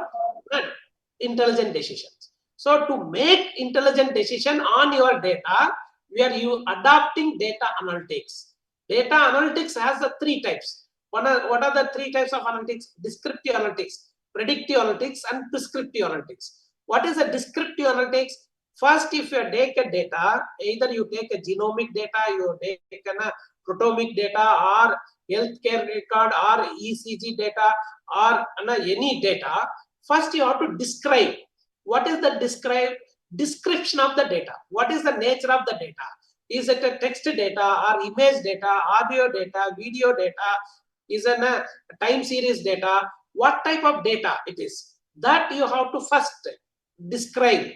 intelligent decisions. So to make intelligent decision on your data, we are adopting data analytics. Data analytics has the three types. What are the three types of analytics? Descriptive analytics, predictive analytics, and prescriptive analytics. What is a descriptive analytics? First, if you take a data, either you take a genomic data, you take a proteomic data, or healthcare record, or ECG data, or any data. First, you have to describe. What is the description of the data? What is the nature of the data? Is it a text data, or image data, audio data, video data? Is it a time series data? What type of data it is? That you have to first describe.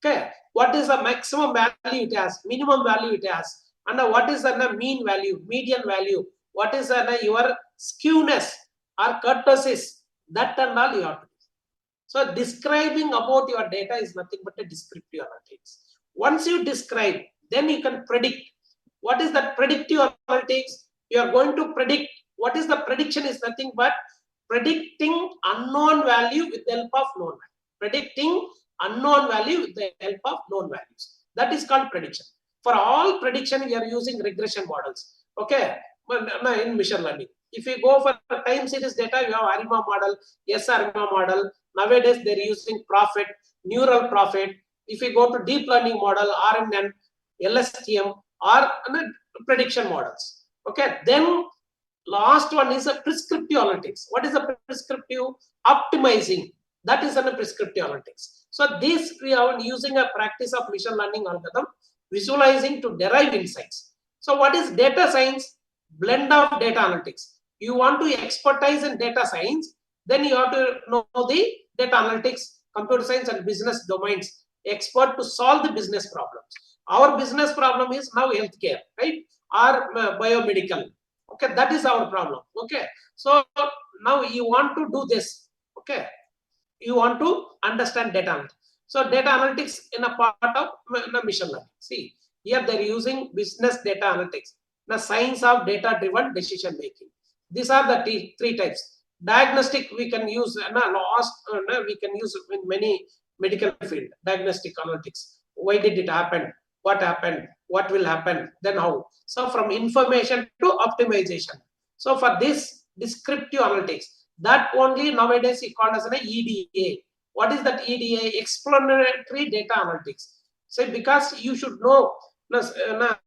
Okay, what is the maximum value it has, minimum value it has, and what is the mean value, median value, what is your skewness or kurtosis, that and all you have to do. So describing about your data is nothing but a descriptive analytics. Once you describe, then you can predict. What is that predictive analytics? You are going to predict. What is the prediction? Is nothing but predicting unknown value with the help of known value. Predicting unknown value with the help of known values. That is called prediction. For all prediction, we are using regression models. Okay, in machine learning. If you go for time series data, you have ARIMA model, SRMA model. Nowadays, they're using profit, neural profit. If you go to deep learning model, RNN, LSTM, or prediction models. Okay, then last one is a prescriptive analytics. What is a prescriptive? Optimizing. That is a prescriptive analytics. So this we are using a practice of machine learning algorithm, visualizing to derive insights. So what is data science? Blend of data analytics. You want to expertise in data science, then you have to know the data analytics, computer science, and business domains expert to solve the business problems. Our business problem is now healthcare, right? Or biomedical. Okay, that is our problem. Okay, so now you want to do this. Okay, you want to understand data analytics. So data analytics in a part of machine learning. See, here they're using business data analytics, the science of data-driven decision making. These are the three types. Diagnostic we can use, we can use in many medical field. Diagnostic analytics. Why did it happen? What happened? What will happen? Then how? So from information to optimization. So for this descriptive analytics, that only nowadays is called as an EDA. What is that EDA? Explanatory data analytics. So because you should know data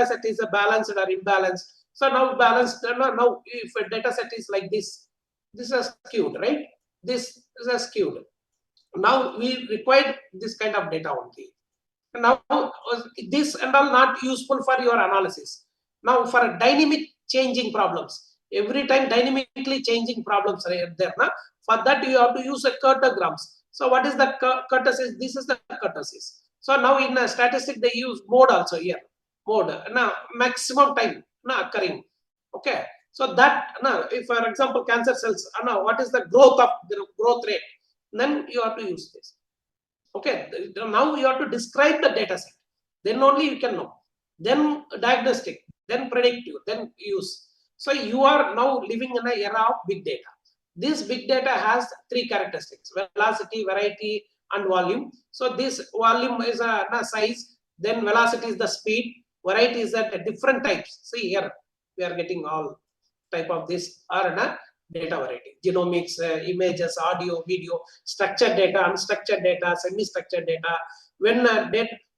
set is a balanced or imbalanced. So now balanced, now if a data set is like this is skewed, right? This is a skewed. Now we require this kind of data only. Now this and all not useful for your analysis. Now for dynamic changing problems, every time dynamically changing problems are there. For that you have to use a cartograms. So what is the curtices? This is the curtices. So now in a statistic they use mode also here. Mode now maximum time occurring. Okay. So that now if for example cancer cells, now what is the growth rate? Then you have to use this. Okay, now you have to describe the data set. Then only you can know. Then diagnostic, then predictive, then use. So you are now living in an era of big data. This big data has three characteristics: velocity, variety, and volume. So this volume is a size, then velocity is the speed, variety is at different types. See here, we are getting all type of this are data variety, genomics, images, audio, video, structured data, unstructured data, semi-structured data. When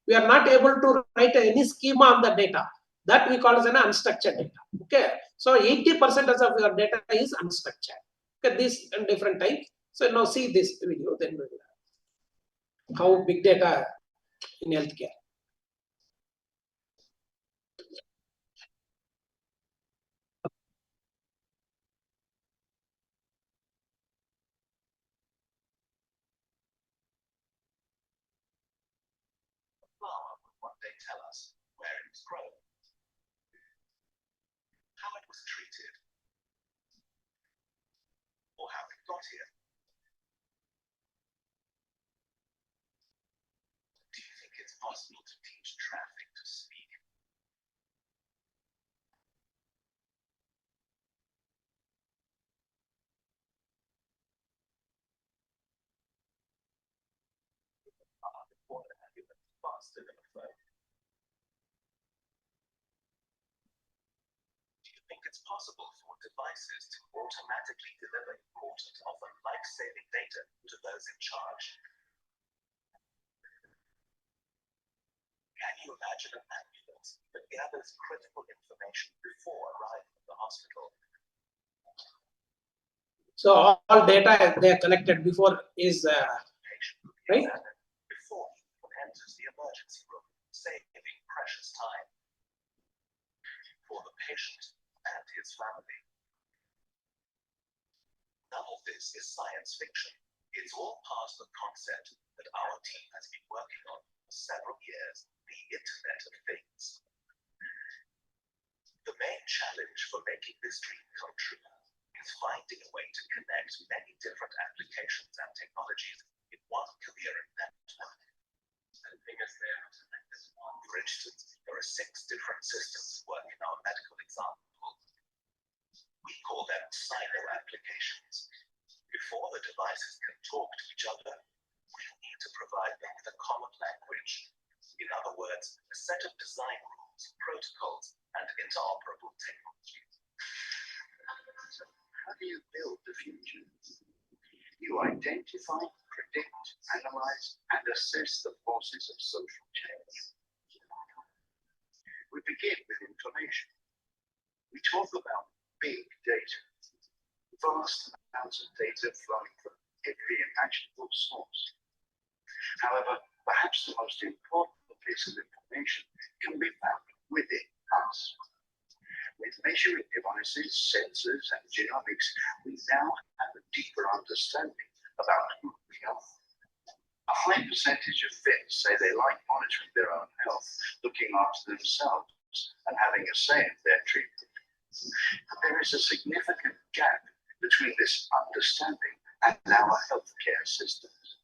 we are not able to write any schema on the data, that we call as an unstructured data. Okay, so 80% of your data is unstructured. Okay, this and different types. So now see this video, then we will how big data in healthcare. Flower would one day tell us where it was grown, how it was treated, or how it got here. Do you think it's possible to teach traffic to speak? Faster than a phone. Do you think it's possible for devices to automatically deliver important, often life-saving data to those in charge? Can you imagine an ambulance that gathers critical information before arriving at the hospital? So all data they are collected before is right. Before he even enters the emergency room, saving precious time for the patient and his family. None of this is science fiction. It's all part of the concept that our team has been working on for several years, the Internet of Things. The main challenge for making this dream come true is finding a way to connect many different applications and technologies in one coherent network. For instance, there are 6 different systems that work in our medical example. We call them silo applications. Before the devices can talk to each other, we need to provide them with a common language. In other words, a set of design rules, protocols, and interoperable technologies. How do you build the future? You identify, predict, analyze, and assess the forces of social change. We begin with information. We talk about big data, vast amounts of data flowing from every imaginable source. However, perhaps the most important piece of information can be found within us. With measuring devices, sensors, and genomics, we now have a deeper understanding about who we are, A high percentage of vets say they like monitoring their own health, looking after themselves, and having a say in their treatment. But there is a significant gap between this understanding and our healthcare systems.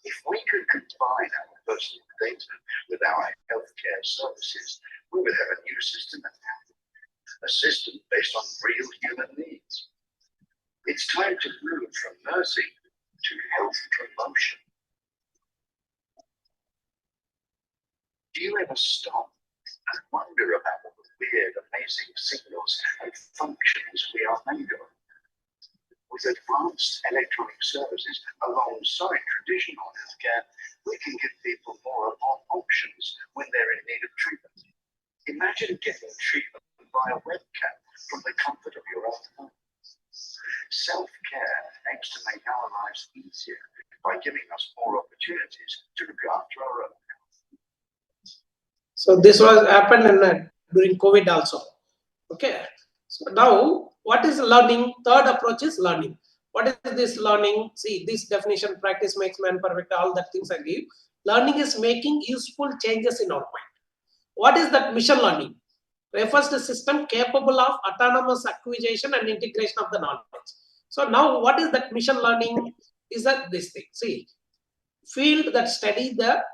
If we could combine our personal data with our healthcare services, we would have a new system at hand, a system based on real human needs. It's time to move from mercy to health promotion. Do you ever stop and wonder about all the weird, amazing signals and functions we are made of? With advanced electronic services alongside traditional healthcare, we can give people more and more options when they're in need of treatment. Imagine getting treatment via webcam from the comfort of your own home. Self-care aims to make our lives easier by giving us more opportunities to look after our own health. So this was happened during COVID also. Okay. So now, what is learning? Third approach is learning. What is this learning? See, this definition, practice makes man perfect, all that things I give. Learning is making useful changes in our mind. What is that machine learning? Refers to system capable of autonomous acquisition and integration of the knowledge. So now, what is that machine learning? Is that this thing? See, field that study that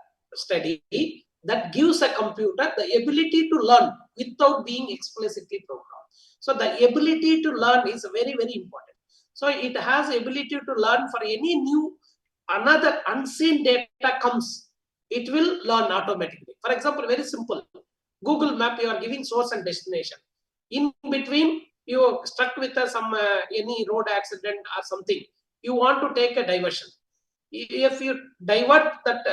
gives a computer the ability to learn without being explicitly programmed. So the ability to learn is very, very important. So it has ability to learn for any new, another unseen data comes, it will learn automatically. For example, very simple. Google Map, you are giving source and destination. In between, you are stuck with any road accident or something. You want to take a diversion. If you divert that,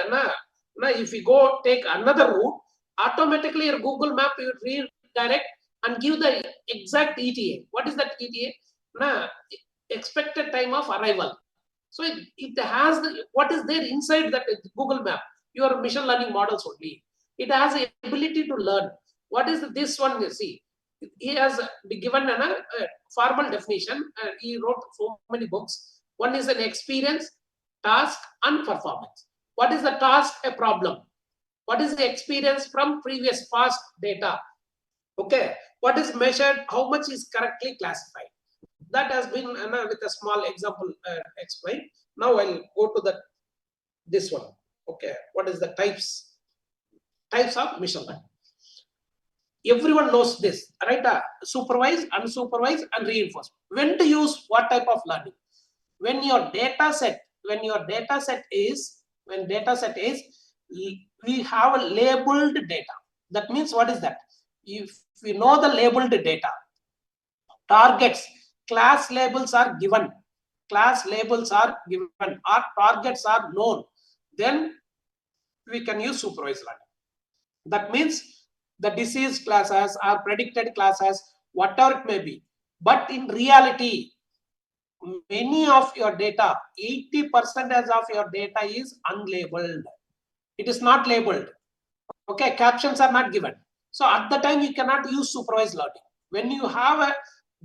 if you go take another route, automatically your Google Map will redirect and give the exact ETA. What is that ETA? Expected time of arrival. So it has what is there inside that Google Map, your machine learning models only. It has the ability to learn. What is this one? You see, he has given a formal definition. He wrote so many books. One is an experience, task, and performance. What is the task? A problem. What is the experience from previous past data? Okay. What is measured? How much is correctly classified? That has been with a small example explained. Now I'll go to this one. Okay. What is the types of machine learning? Everyone knows this, right? Supervised, unsupervised, and reinforced. When to use what type of learning? When your data set is, we have a labeled data. That means, what is that? If we know the labeled data, targets, class labels are given, our targets are known, then we can use supervised learning. That means the disease classes are predicted classes, whatever it may be. But in reality, many of your data, 80% of your data is unlabeled. It is not labeled. Okay, captions are not given. So at the time, you cannot use supervised learning. When you have a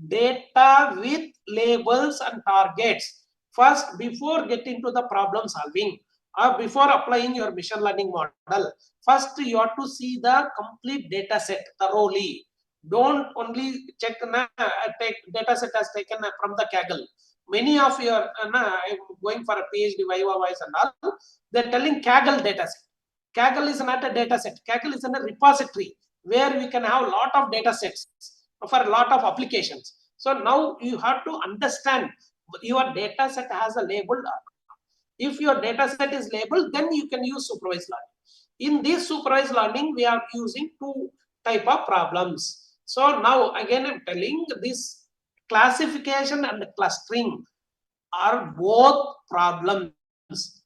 data with labels and targets, first, before getting to the problem solving or before applying your machine learning model, first you have to see the complete data set thoroughly. Don't only check take data set as taken from the Kaggle. Many of your going for a PhD Viva Voice and all, they're telling Kaggle data set. Kaggle is not a data set. Kaggle is in a repository where we can have a lot of data sets for a lot of applications. So now you have to understand your data set has a label. If your data set is labeled, then you can use supervised learning. In this supervised learning, we are using two type of problems. So now again, I'm telling this classification and clustering are both problems,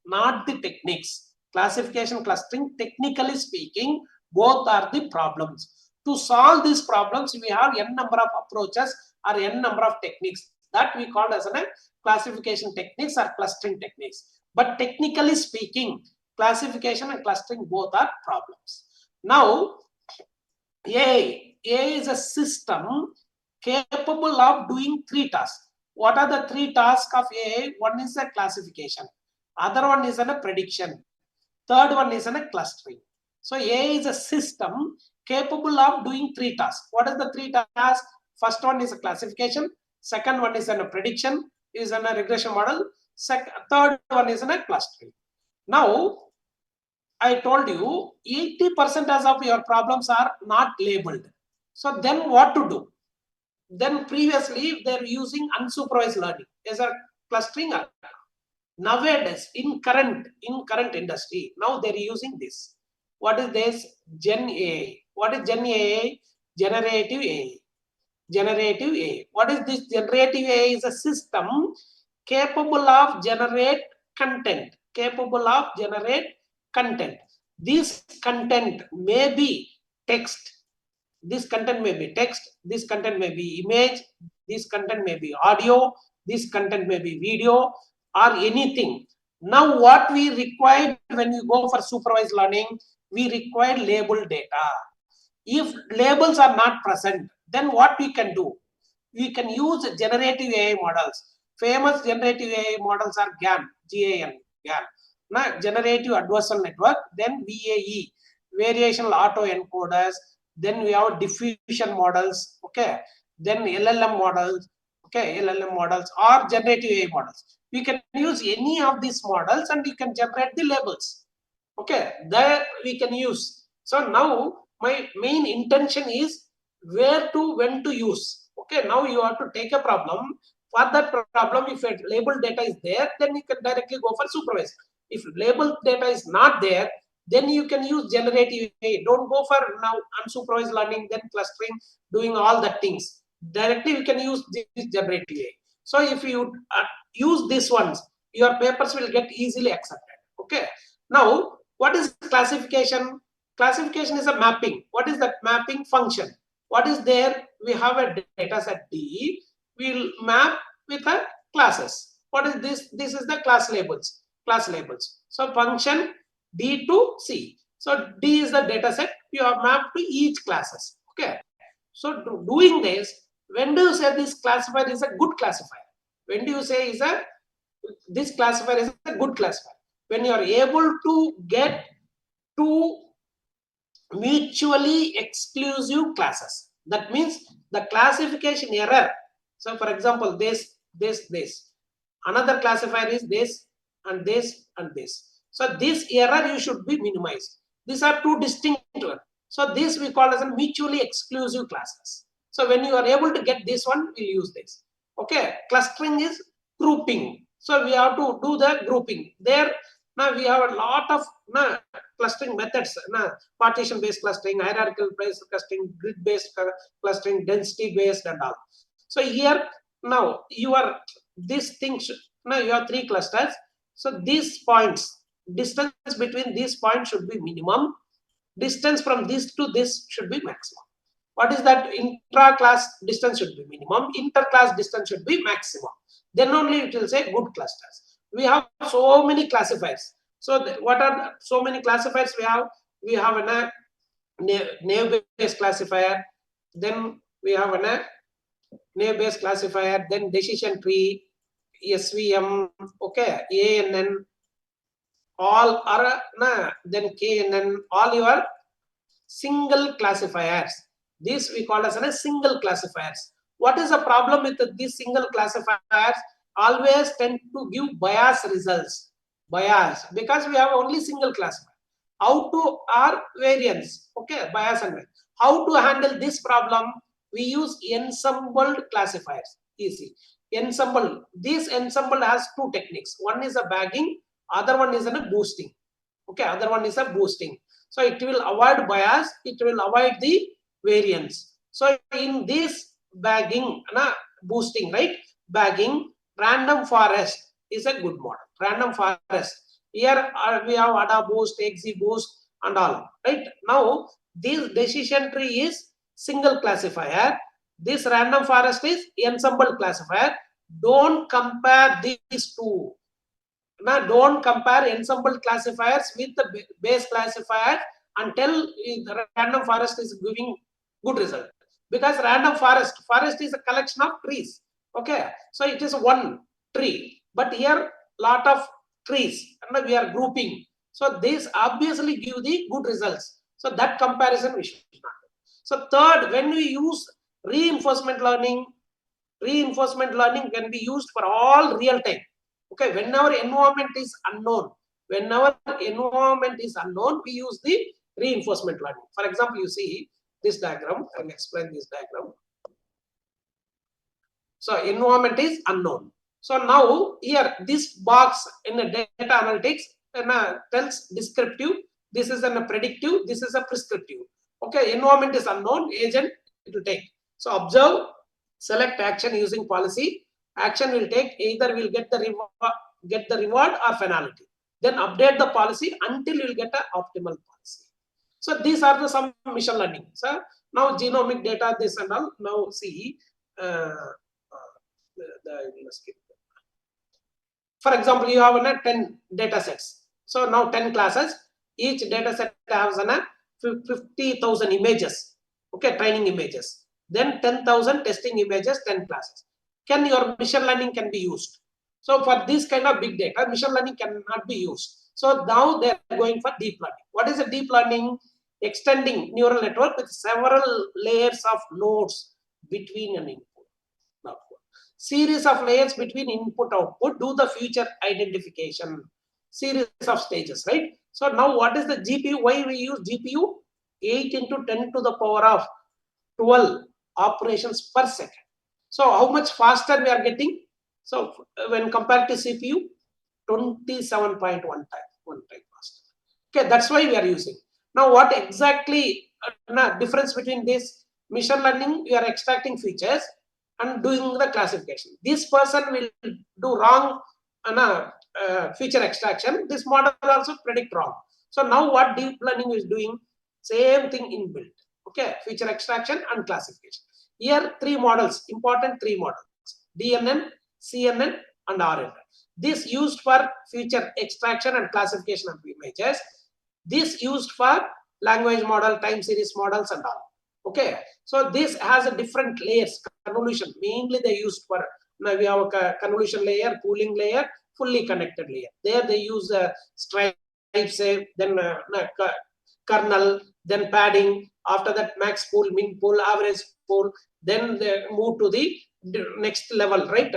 not the techniques. Classification, clustering, technically speaking, both are the problems. To solve these problems, we have n number of approaches or n number of techniques that we call as a classification techniques or clustering techniques. But technically speaking, classification and clustering both are problems. Now, AI is a system capable of doing three tasks. What are the three tasks of AI? One is the classification. Other one is a prediction. Third one is a clustering. So AI is a system capable of doing 3 tasks. What is the 3 tasks? First one is a classification. Second one is a prediction, is a regression model. Third one is a clustering. Now, I told you 80% of your problems are not labeled. So then what to do? Then previously they're using unsupervised learning as a clustering. Nowadays, in current industry, now they're using this. What is this? Gen AI. What is Gen AI? Generative AI. Generative AI. What is this? Generative AI is a system capable of generate content. Capable of generate content. This content may be text. This content may be text. This content may be image. This content may be audio. This content may be video or anything. Now, what we require when you go for supervised learning, we require label data. If labels are not present, then what we can do? We can use generative AI models. Famous generative AI models are GAN, GAN, GAN. Now, generative adversarial network, then VAE, variational autoencoders, then we have diffusion models, okay, then LLM models, okay, LLM models or generative AI models. We can use any of these models and we can generate the labels. Okay, that we can use. So now my main intention is where to, when to use. Okay, now you have to take a problem. For that problem, if a label data is there, then you can directly go for supervised. If label data is not there, then you can use generative AI. Don't go for now unsupervised learning, then clustering, doing all the things. Directly you can use this generative AI. So if you use these ones, your papers will get easily accepted. Okay. Now, what is classification? Classification is a mapping. What is that mapping function? What is there? We have a data set D. We'll map with a classes. What is this? This is the class labels. Class labels. So function D to C. So D is the data set. You are mapped to each classes. Okay. So doing this, when do you say this classifier is a good classifier? When do you say is a this classifier is a good classifier? When you are able to get two mutually exclusive classes. That means the classification error. So for example, this. Another classifier is this and this and this. So this error you should be minimized. These are two distinct ones. So this we call as a mutually exclusive classes. So when you are able to get this one, we'll use this. Okay, clustering is grouping. So we have to do the grouping. There now we have a lot of clustering methods. Partition based clustering, hierarchical based clustering, grid based clustering, density based and all. So here now you are these things. Now you have 3 clusters. So these points, distance between these points should be minimum. Distance from this to this should be maximum. What is that? Intra-class distance should be minimum. Inter-class distance should be maximum. Then only it will say good clusters. We have so many classifiers. So what are so many classifiers we have? We have a naive-based classifier. Then we have a naive-based classifier. Then decision tree, SVM, okay, ANN, all are then KNN, all your single classifiers. This we call as a single classifiers. What is the problem with these single classifiers? Always tend to give bias results. Bias, because we have only single classifier. How to are variance, okay, bias and variance. How to handle this problem? We use ensembled classifiers. Easy. Ensemble. This ensemble has 2 techniques. One is a bagging, other one is a boosting. Okay, other one is a boosting. So it will avoid bias, it will avoid the variance. So in this bagging, boosting, right? Bagging, random forest is a good model. Random forest. Here we have ADA boost, XZ boost and all. Right? Now this decision tree is single classifier. This random forest is ensemble classifier. Don't compare these two. Now don't compare ensemble classifiers with the base classifier until the random forest is giving good result. Because random forest is a collection of trees. Okay, so it is one tree, but here lot of trees and we are grouping. So this obviously give the good results. So that comparison we should not do. So third, when we use reinforcement learning can be used for all real time. Okay, whenever environment is unknown, we use the reinforcement learning. For example, you see this diagram. I will explain this diagram. So environment is unknown. So now here this box in the data analytics tells descriptive. This is a predictive. This is a prescriptive. Okay, environment is unknown. Agent it will take. So observe, select action using policy. Action will take either will get the reward or penalty. Then update the policy until you will get an optimal policy. So these are the some machine learning. So now genomic data, this and all. Now see. For example, you have 10 data sets. So now 10 classes. Each data set has 50,000 images. Okay, training images. Then 10,000 testing images, 10 classes. Can your machine learning can be used? So for this kind of big data, machine learning cannot be used. So now they are going for deep learning. What is a deep learning? Extending neural network with several layers of nodes between an input. Series of layers between input output do the feature identification. Series of stages, right? So now what is the GPU? Why we use GPU? 8 into 10 to the power of 12 operations per second. So how much faster we are getting? So when compared to CPU, 27.1 time faster. Okay, that's why we are using. Now what exactly difference between this machine learning? We are extracting features and doing the classification. This person will do wrong feature extraction. This model also predict wrong. So now what deep learning is doing? Same thing inbuilt. Okay, feature extraction and classification. Here three models, important three models: DNN, CNN, and RNN. This used for feature extraction and classification of images. This used for language model, time series models, and all. Okay, so this has a different layers, convolution. Mainly they used for, now we have a convolution layer, pooling layer, fully connected layer. There they use stripes, then kernel, then padding. After that, max pool, min pool, average pool. Then they move to the next level, right?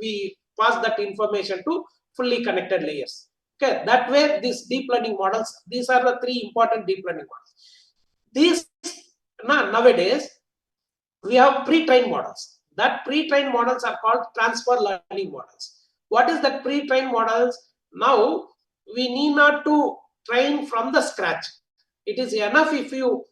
We pass that information to fully connected layers. Okay, that way these deep learning models. These are the three important deep learning models. These nowadays we have pre-trained models. That pre-trained models are called transfer learning models. What is that pre-trained models? Now we need not to train from the scratch. It is enough if you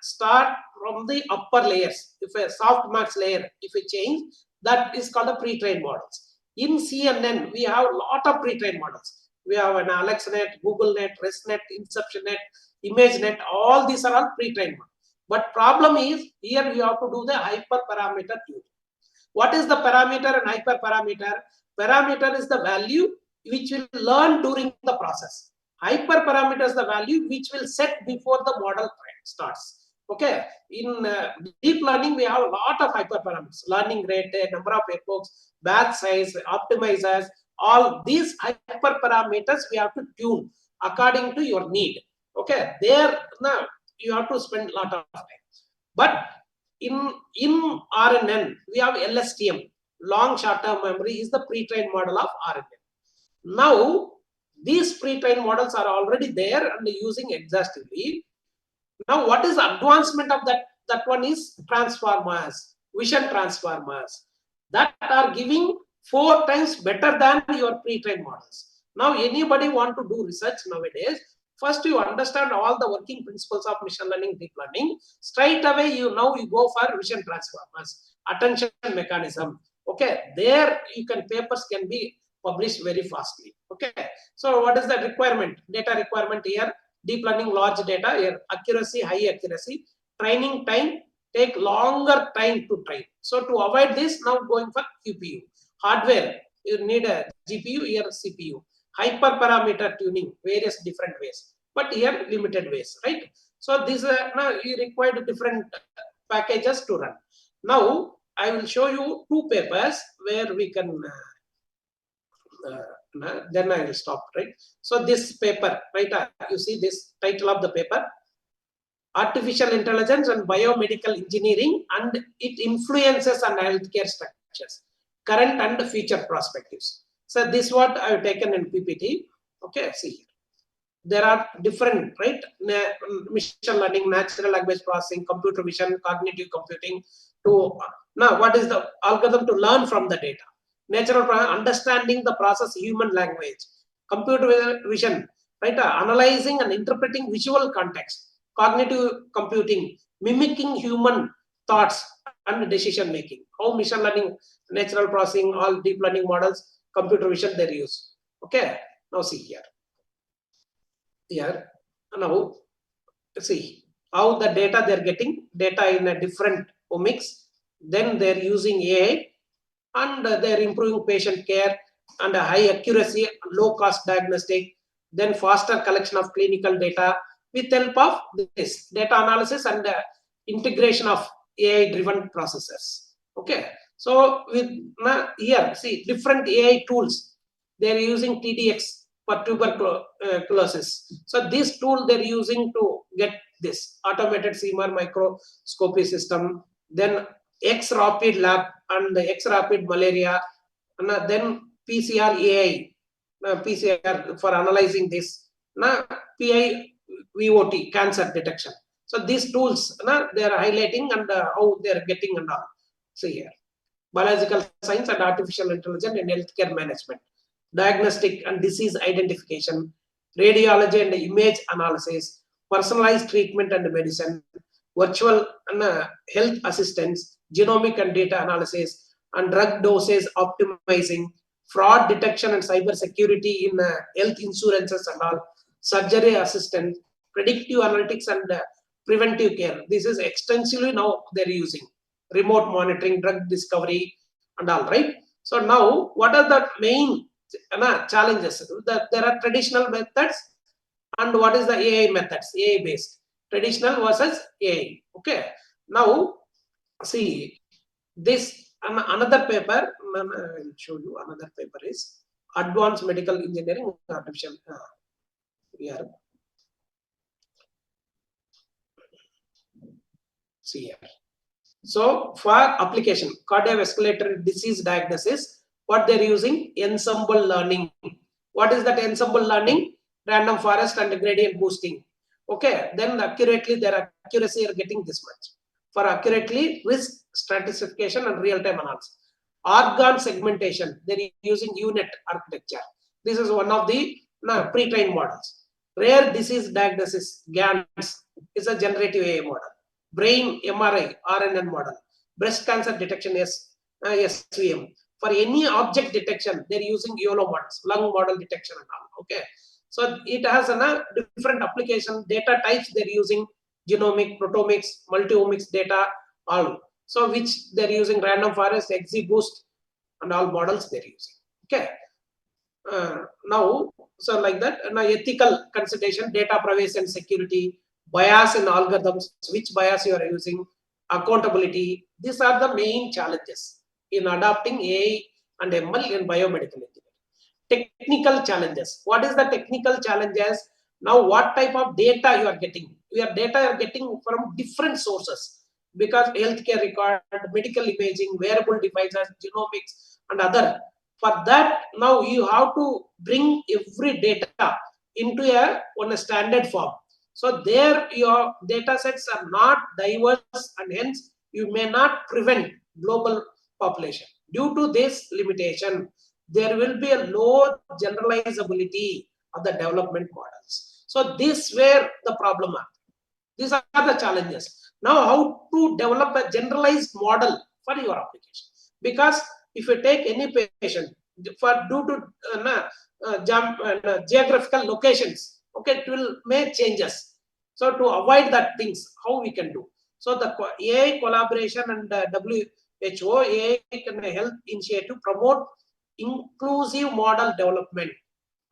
start from the upper layers. If a softmax layer, if you change, that is called a pre-trained models. In CNN, we have a lot of pre-trained models. We have an AlexNet, GoogleNet, ResNet, InceptionNet, ImageNet. All these are all pre-trained models. But problem is, here we have to do the hyperparameter tuning. What is the parameter and hyperparameter? Parameter is the value which will learn during the process. Hyperparameter is the value which will set before the model starts. Okay, in deep learning we have a lot of hyperparameters: learning rate, number of epochs, batch size, optimizers. All these hyperparameters we have to tune according to your need. Okay, there now you have to spend a lot of time. But in RNN we have LSTM, long short-term memory, is the pre-trained model of RNN. Now these pre-trained models are already there and using exhaustively. Now what is the advancement of that? That one is transformers, vision transformers, that are giving 4 times better than your pre-trained models. Now anybody want to do research nowadays, first you understand all the working principles of machine learning, deep learning. Straight away you go for vision transformers, attention mechanism. Okay, there you can, papers can be published very fastly. Okay, so what is the requirement? Data requirement here: deep learning, large data, here accuracy, high accuracy, training time, take longer time to train. So to avoid this, now going for QPU. Hardware, you need a GPU, here CPU. Hyperparameter tuning, various different ways, but here limited ways, right? So these are now you require different packages to run. Now I will show you 2 papers where we can Then I will stop, right? So this paper, right? You see this title of the paper, Artificial Intelligence and Biomedical Engineering and it influences on healthcare structures, current and future perspectives. So this what I have taken in PPT. Okay, see, there are different, right? Machine learning, natural language processing, computer vision, cognitive computing. To now, what is the algorithm to learn from the data? Understanding the process human language, computer vision, right? Analyzing and interpreting visual context, cognitive computing, mimicking human thoughts and decision making. How machine learning, natural processing, all deep learning models, computer vision they use. Okay, now see here. Here now see how the data they're getting data in a different omics, then they're using AI and they're improving patient care and a high accuracy, low cost diagnostic, then faster collection of clinical data with help of this data analysis and integration of AI driven processes. Okay, so with here see different AI tools, they're using TDX for tuberculosis. So this tool they're using to get this automated CMR microscopy system, then X-Rapid lab and the X-Rapid malaria, and then PCR AI, PCR for analyzing this, PI VOT cancer detection. So these tools, they are highlighting and how they are getting and all. See here, biological science and artificial intelligence in healthcare management, diagnostic and disease identification, radiology and image analysis, personalized treatment and medicine, virtual and health assistance, genomic and data analysis, and drug dosage optimizing, fraud detection and cyber security in health insurances and all, surgery assistance, predictive analytics and preventive care. This is extensively now they're using remote monitoring, drug discovery and all, right? So now what are the main challenges? There are traditional methods and what is the AI methods, AI based, traditional versus AI. Okay, now see this another paper, I will show you another paper is Advanced Medical Engineering Artificial here. See here. So for application, cardiovascular disease diagnosis, what they're using? Ensemble learning. What is that ensemble learning? Random forest and gradient boosting. Okay, then accurately their accuracy are getting this much. For accurately risk stratification and real-time analysis. Organ segmentation, they're using unit architecture. This is one of the pre-trained models. Rare disease diagnosis, GANs, is a generative AI model. Brain MRI, RNN model. Breast cancer detection, SVM. For any object detection, they're using YOLO models, lung model detection and all. Okay, so it has a different application. Data types they're using genomic, proteomics, multi-omics data, all. So which they're using random forest, XGBoost, and all models they're using. Okay. Now, so like that, now ethical consideration, data privacy and security, bias in algorithms, which bias you are using, accountability. These are the main challenges in adopting AI and ML in biomedical engineering. Technical challenges. What is the technical challenges? Now, what type of data you are getting? Your data you are getting from different sources because healthcare record, medical imaging, wearable devices, genomics, and other. For that, now you have to bring every data into a standard form. So there your data sets are not diverse and hence you may not prevent global population. Due to this limitation, there will be a low generalizability of the development models. So this where the problem are. These are the challenges. Now how to develop a generalized model for your application? Because if you take any patient for due to geographical locations, okay, it will make changes. So to avoid that things, how we can do? So the AI collaboration and WHO AI can help initiative promote inclusive model development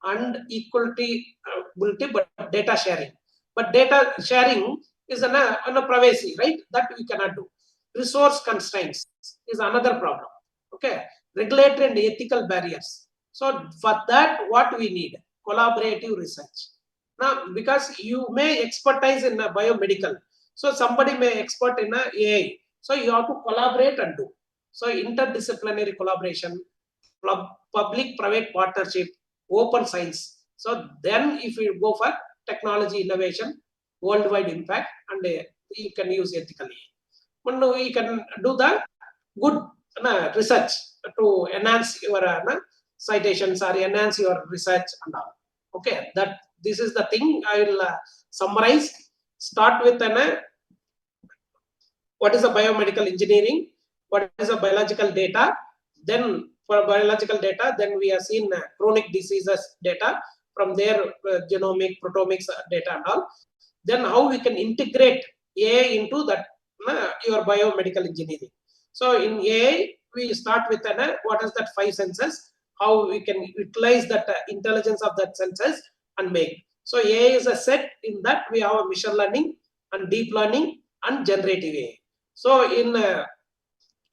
and equality, but data sharing. But data sharing is a privacy, right? That we cannot do. Resource constraints is another problem. Okay, regulatory and ethical barriers. So for that, what we need? Collaborative research. Now, because you may expertise in a biomedical, so somebody may expert in a AI. So you have to collaborate and do. So interdisciplinary collaboration, public-private partnership, open science. So then if you go for technology innovation, worldwide impact, and you can use ethically. But no, you can do the good research to enhance your citations or enhance your research and all. Okay, that this is the thing I will summarize. Start with what is a biomedical engineering, what is a biological data. Then for biological data, then we have seen chronic diseases data, from their genomic, proteomics data and all. Then how we can integrate AI into that your biomedical engineering. So in AI, we start with what is that 5 senses, how we can utilize that intelligence of that senses and make. So AI is a set. In that we have a machine learning and deep learning and generative AI. So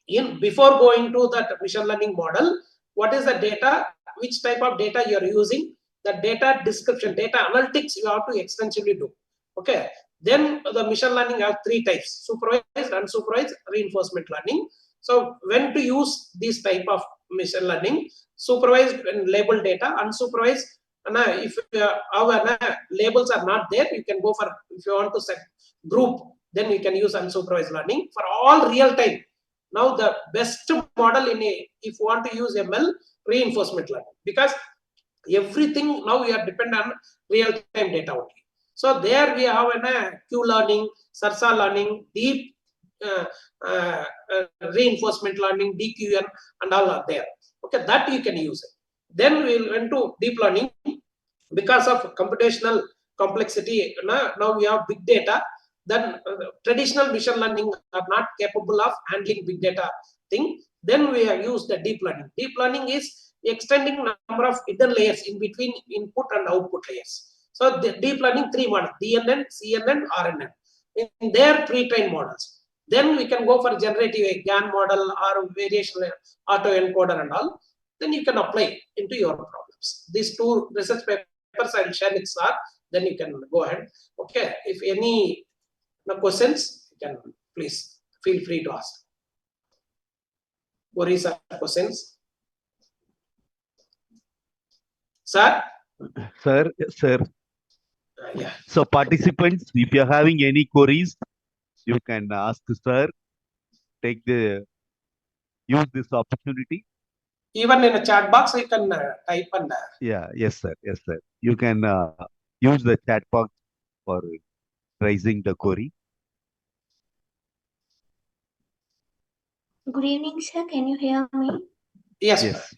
in before going to that machine learning model, what is the data, which type of data you are using, the data description, data analytics you have to extensively do. Okay, then the machine learning have 3 types: supervised, unsupervised, reinforcement learning. So when to use this type of machine learning: supervised and label data, unsupervised, if our labels are not there, you can go for, if you want to set group, then you can use unsupervised learning. For all real time, now the best model in a, if you want to use ML, reinforcement learning, because everything now we are dependent on real time data only. So there we have Q learning, Sarsa learning, deep reinforcement learning, DQN, and all are there. Okay, that you can use it. Then we went to deep learning. Because of computational complexity, now we have big data. Then traditional machine learning are not capable of handling big data thing. Then we have used the deep learning. Deep learning is extending number of hidden layers in between input and output layers. So the deep learning 3 models: DNN, CNN, RNN. In their pre-trained models. Then we can go for generative a GAN model or variation autoencoder and all. Then you can apply into your problems. These 2 research papers I will share with sir. Then you can go ahead. Okay. If any questions, you can please feel free to ask. Queries or questions? Sir? Sir. Yeah. So participants, if you're having any queries, you can ask sir. Use this opportunity. Even in a chat box, you can type and. Yes, sir. You can use the chat box for raising the query. Good evening, sir. Can you hear me? Yes.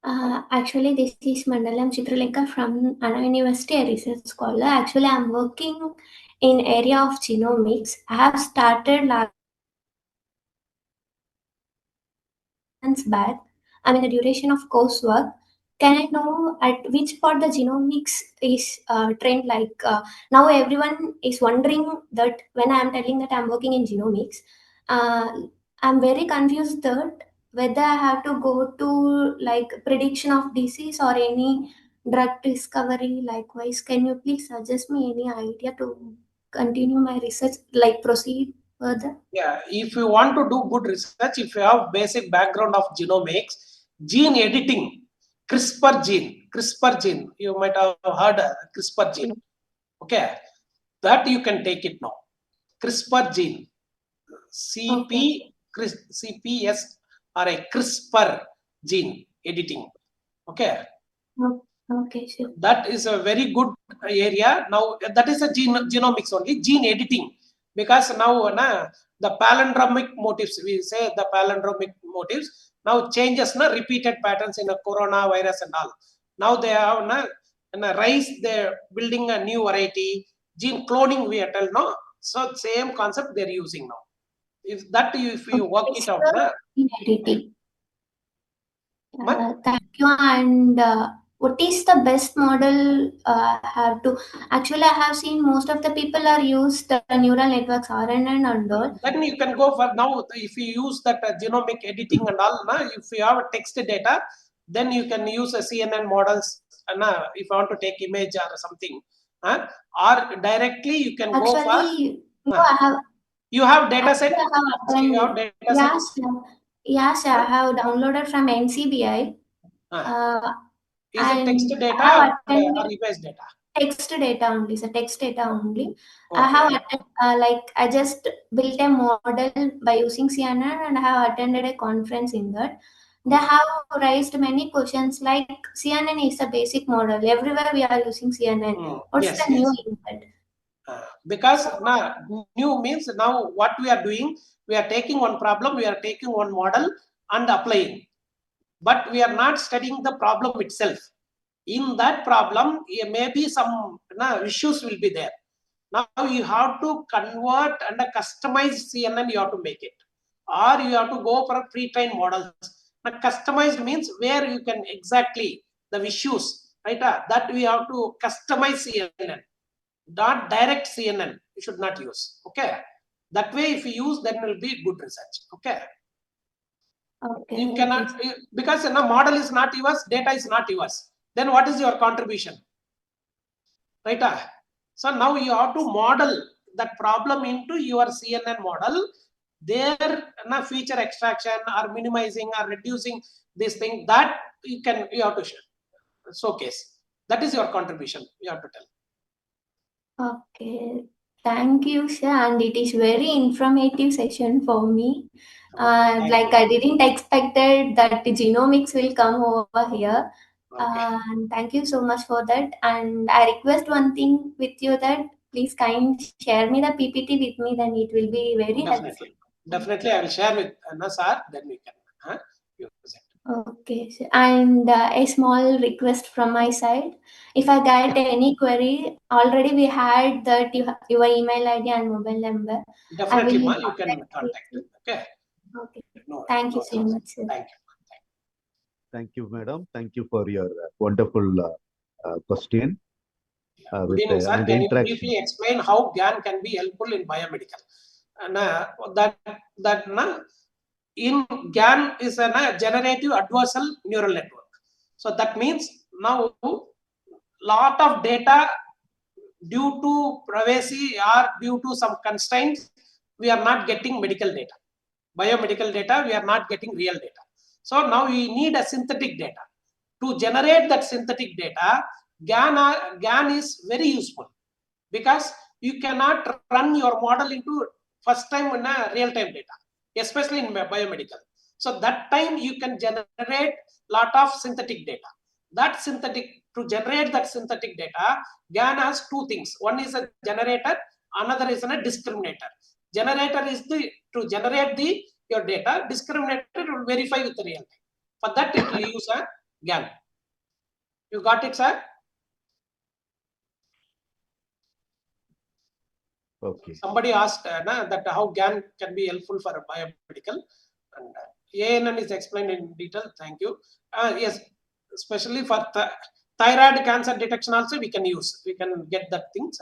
Actually, this is Mandalam Chitralekha from Anna University, a research scholar. Actually, I'm working in area of genomics. I have started last months back. I mean, the duration of coursework. Can I know at which part the genomics is trained? Like now, everyone is wondering that when I am telling that I'm working in genomics, I'm very confused that whether I have to go to like prediction of disease or any drug discovery. Likewise, can you please suggest me any idea to continue my research, like proceed further? Yeah, if you want to do good research, if you have basic background of genomics, gene editing, CRISPR gene, you might have heard CRISPR gene. Okay, that you can take it now. CRISPR gene, CPS or a CRISPR gene editing. Okay. Okay, sure. That is a very good area. Now that is a genomics only, gene editing, because now the palindromic motifs, we say the palindromic motifs now changes repeated patterns in a coronavirus and all. Now they have rice, they're building a new variety, gene cloning we tell no. So same concept they're using now. If you work it out, gene editing. Thank you. And what is the best model I have to? Actually, I have seen most of the people are used the neural networks, RNN and all. Then you can go for now, if you use that genomic editing and all, if you have text data, then you can use a CNN models, if you want to take image or something, or directly you can go for. Actually, no, I have You have data set. actually I have So you have attended. data Yes, sets. sir. Yes, sir. I have downloaded from NCBI. Uh, Is it text and I data have or attended image data? text data only, so text data only. I Okay. have like I just built a model by using CNN, and I have attended a conference in that. They have raised many questions like CNN is a basic model. Everywhere we are using CNN. What's Yes, the new yes. in that? Because now new means now what we are doing, we are taking one problem, we are taking one model and applying, but we are not studying the problem itself. In that problem, maybe some issues will be there. Now you have to convert and customize CNN. You have to make it, or you have to go for a pre-trained models. Now, customized means where you can exactly the issues, right? That we have to customize CNN, not direct CNN. You should not use. Okay, that way if you use, then will be good research. Okay, Okay, you okay. cannot because model is not yours, data is not yours. Then what is your contribution, right? So now you have to model that problem into your CNN model. There, feature extraction or minimizing or reducing this thing that you have to showcase. That is your contribution. You have to tell. Okay, thank you, sir. And it is very informative session for me. Thank Like you. I didn't expected that genomics will come over here. Okay. And thank you so much for that. And I request one thing with you that please kind share me the PPT with me. Then it will be very helpful. Definitely, I will share with Nasar. Then we can use it. Okay, and a small request from my side. If I get any query, already we had that your email ID and mobile number. I Definitely, will ma, you can contact with contact. you. Okay. Okay. No, Thank you no so issues. much, sir. Thank you. Thank you, madam. Thank you for your wonderful question Good with evening, sir. and Can you interaction. briefly explain how GAN can be helpful in biomedical? And that in GAN is a generative adversarial neural network. So that means now lot of data due to privacy or due to some constraints, we are not getting medical data. Biomedical data, we are not getting real data. So now we need a synthetic data. To generate that synthetic data, GAN is very useful because you cannot run your model into first time in a real-time data, especially in biomedical. So that time you can generate lot of synthetic data. That synthetic, to generate that synthetic data, GAN has two things. One is a generator, another is a discriminator. Generator is to generate your data. Discriminator will verify with the real time. For that, it will use a GAN. You got it, sir? Okay. Somebody asked that how GAN can be helpful for a biomedical, and ANN is explained in detail. Thank you. Yes, especially for thyroid cancer detection also we can use. We can get that things.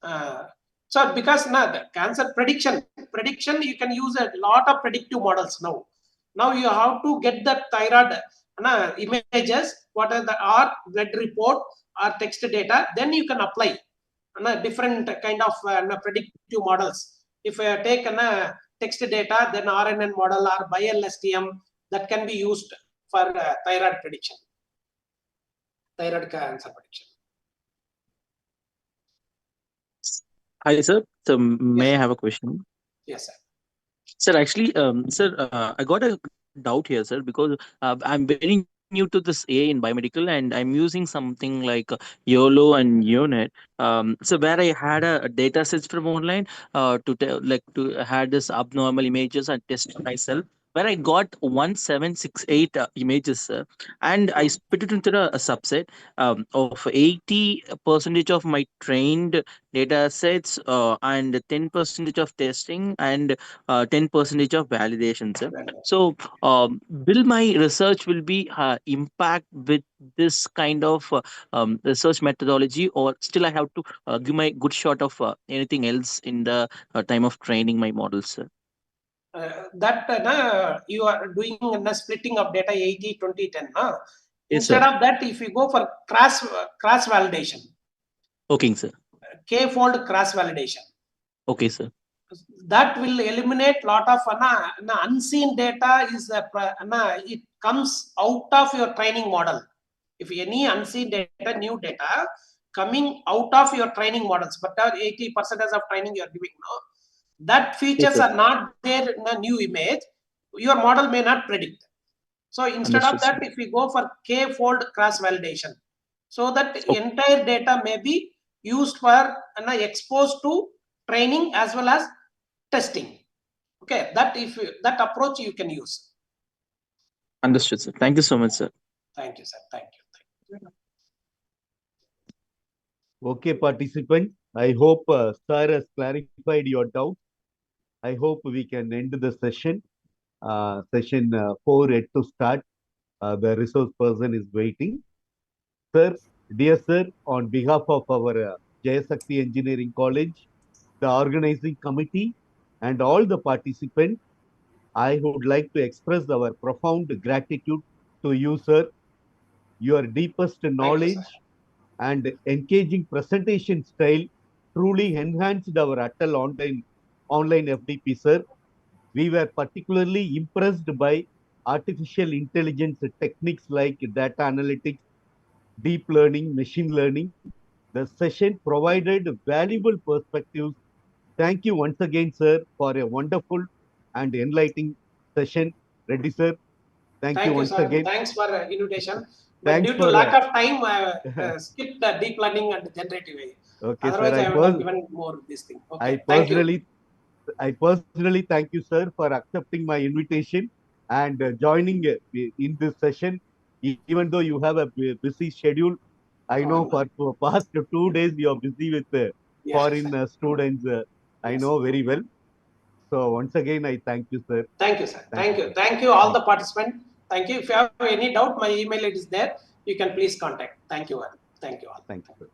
And so because now the cancer prediction you can use a lot of predictive models now. Now you have to get the thyroid images, what are the blood report or text data, then you can apply different kind of predictive models. If you take text data, then RNN model or BioLSTM that can be used for thyroid prediction, thyroid cancer prediction. Hi, sir. So, Yes, may I have a question? yes, sir. Sir, actually, sir, I got a doubt here, sir, because I'm very new to this AI in biomedical, and I'm using something like YOLO and UNET. So where I had a data sets from online to had this abnormal images and test myself. Where I got 1768 images, sir, and I split it into a subset of 80 percentage of my trained data sets and 10 percentage of testing and 10 percentage of validation, sir. So will my research will be impact with this kind of research methodology, or still I have to give my good shot of anything else in the time of training my models, sir? You are doing a splitting of data 80, 20, 10. Yes, Instead sir. of that, if you go for cross validation, Okay, sir. k-fold cross validation, Okay, sir. that will eliminate lot of unseen data. It comes out of your training model. If any unseen data, new data coming out of your training models, but 80% of training you are giving now, that features Yes, sir. are not there in a new image, your model may not predict. So instead of Understood, sir. that, if we go for k-fold cross validation, so that Okay. entire data may be used for exposed to training as well as testing. Okay, that approach you can use. Understood, sir. Thank you so much, sir. Thank you, sir. Thank you. Okay, participants. I hope Sir has clarified your doubts. I hope we can end the session. Session 4 yet to start. The resource person is waiting. Sir, dear sir, on behalf of our Jayasakti Engineering College, the organizing committee, and all the participants, I would like to express our profound gratitude to you, sir. Your deepest Thank you, sir. knowledge and engaging presentation style truly enhanced our Atal online FDP, sir. We were particularly impressed by artificial intelligence techniques like data analytics, deep learning, machine learning. The session provided valuable perspectives. Thank you once again, sir, for a wonderful and enlightening session. Ready, sir? Thank you Thank you, once sir. again. Thanks for invitation. But Thanks due to for lack of time, I skipped the deep learning and generative AI. okay, sir. Otherwise, I would have given more this thing. I Okay, thank you. personally I personally thank you, sir, for accepting my invitation and joining in this session. Even though you have a busy schedule, I know No. for past 2 days you are busy with Yeah. foreign students. I Yes. know very well. So once again, I thank you, sir. Thank you, sir. Thank you, sir. Thank you, all Thank the participants. Thank you. If you have any doubt, my email is there. You can please contact. Thank you all. Thank you all. Thank you, sir.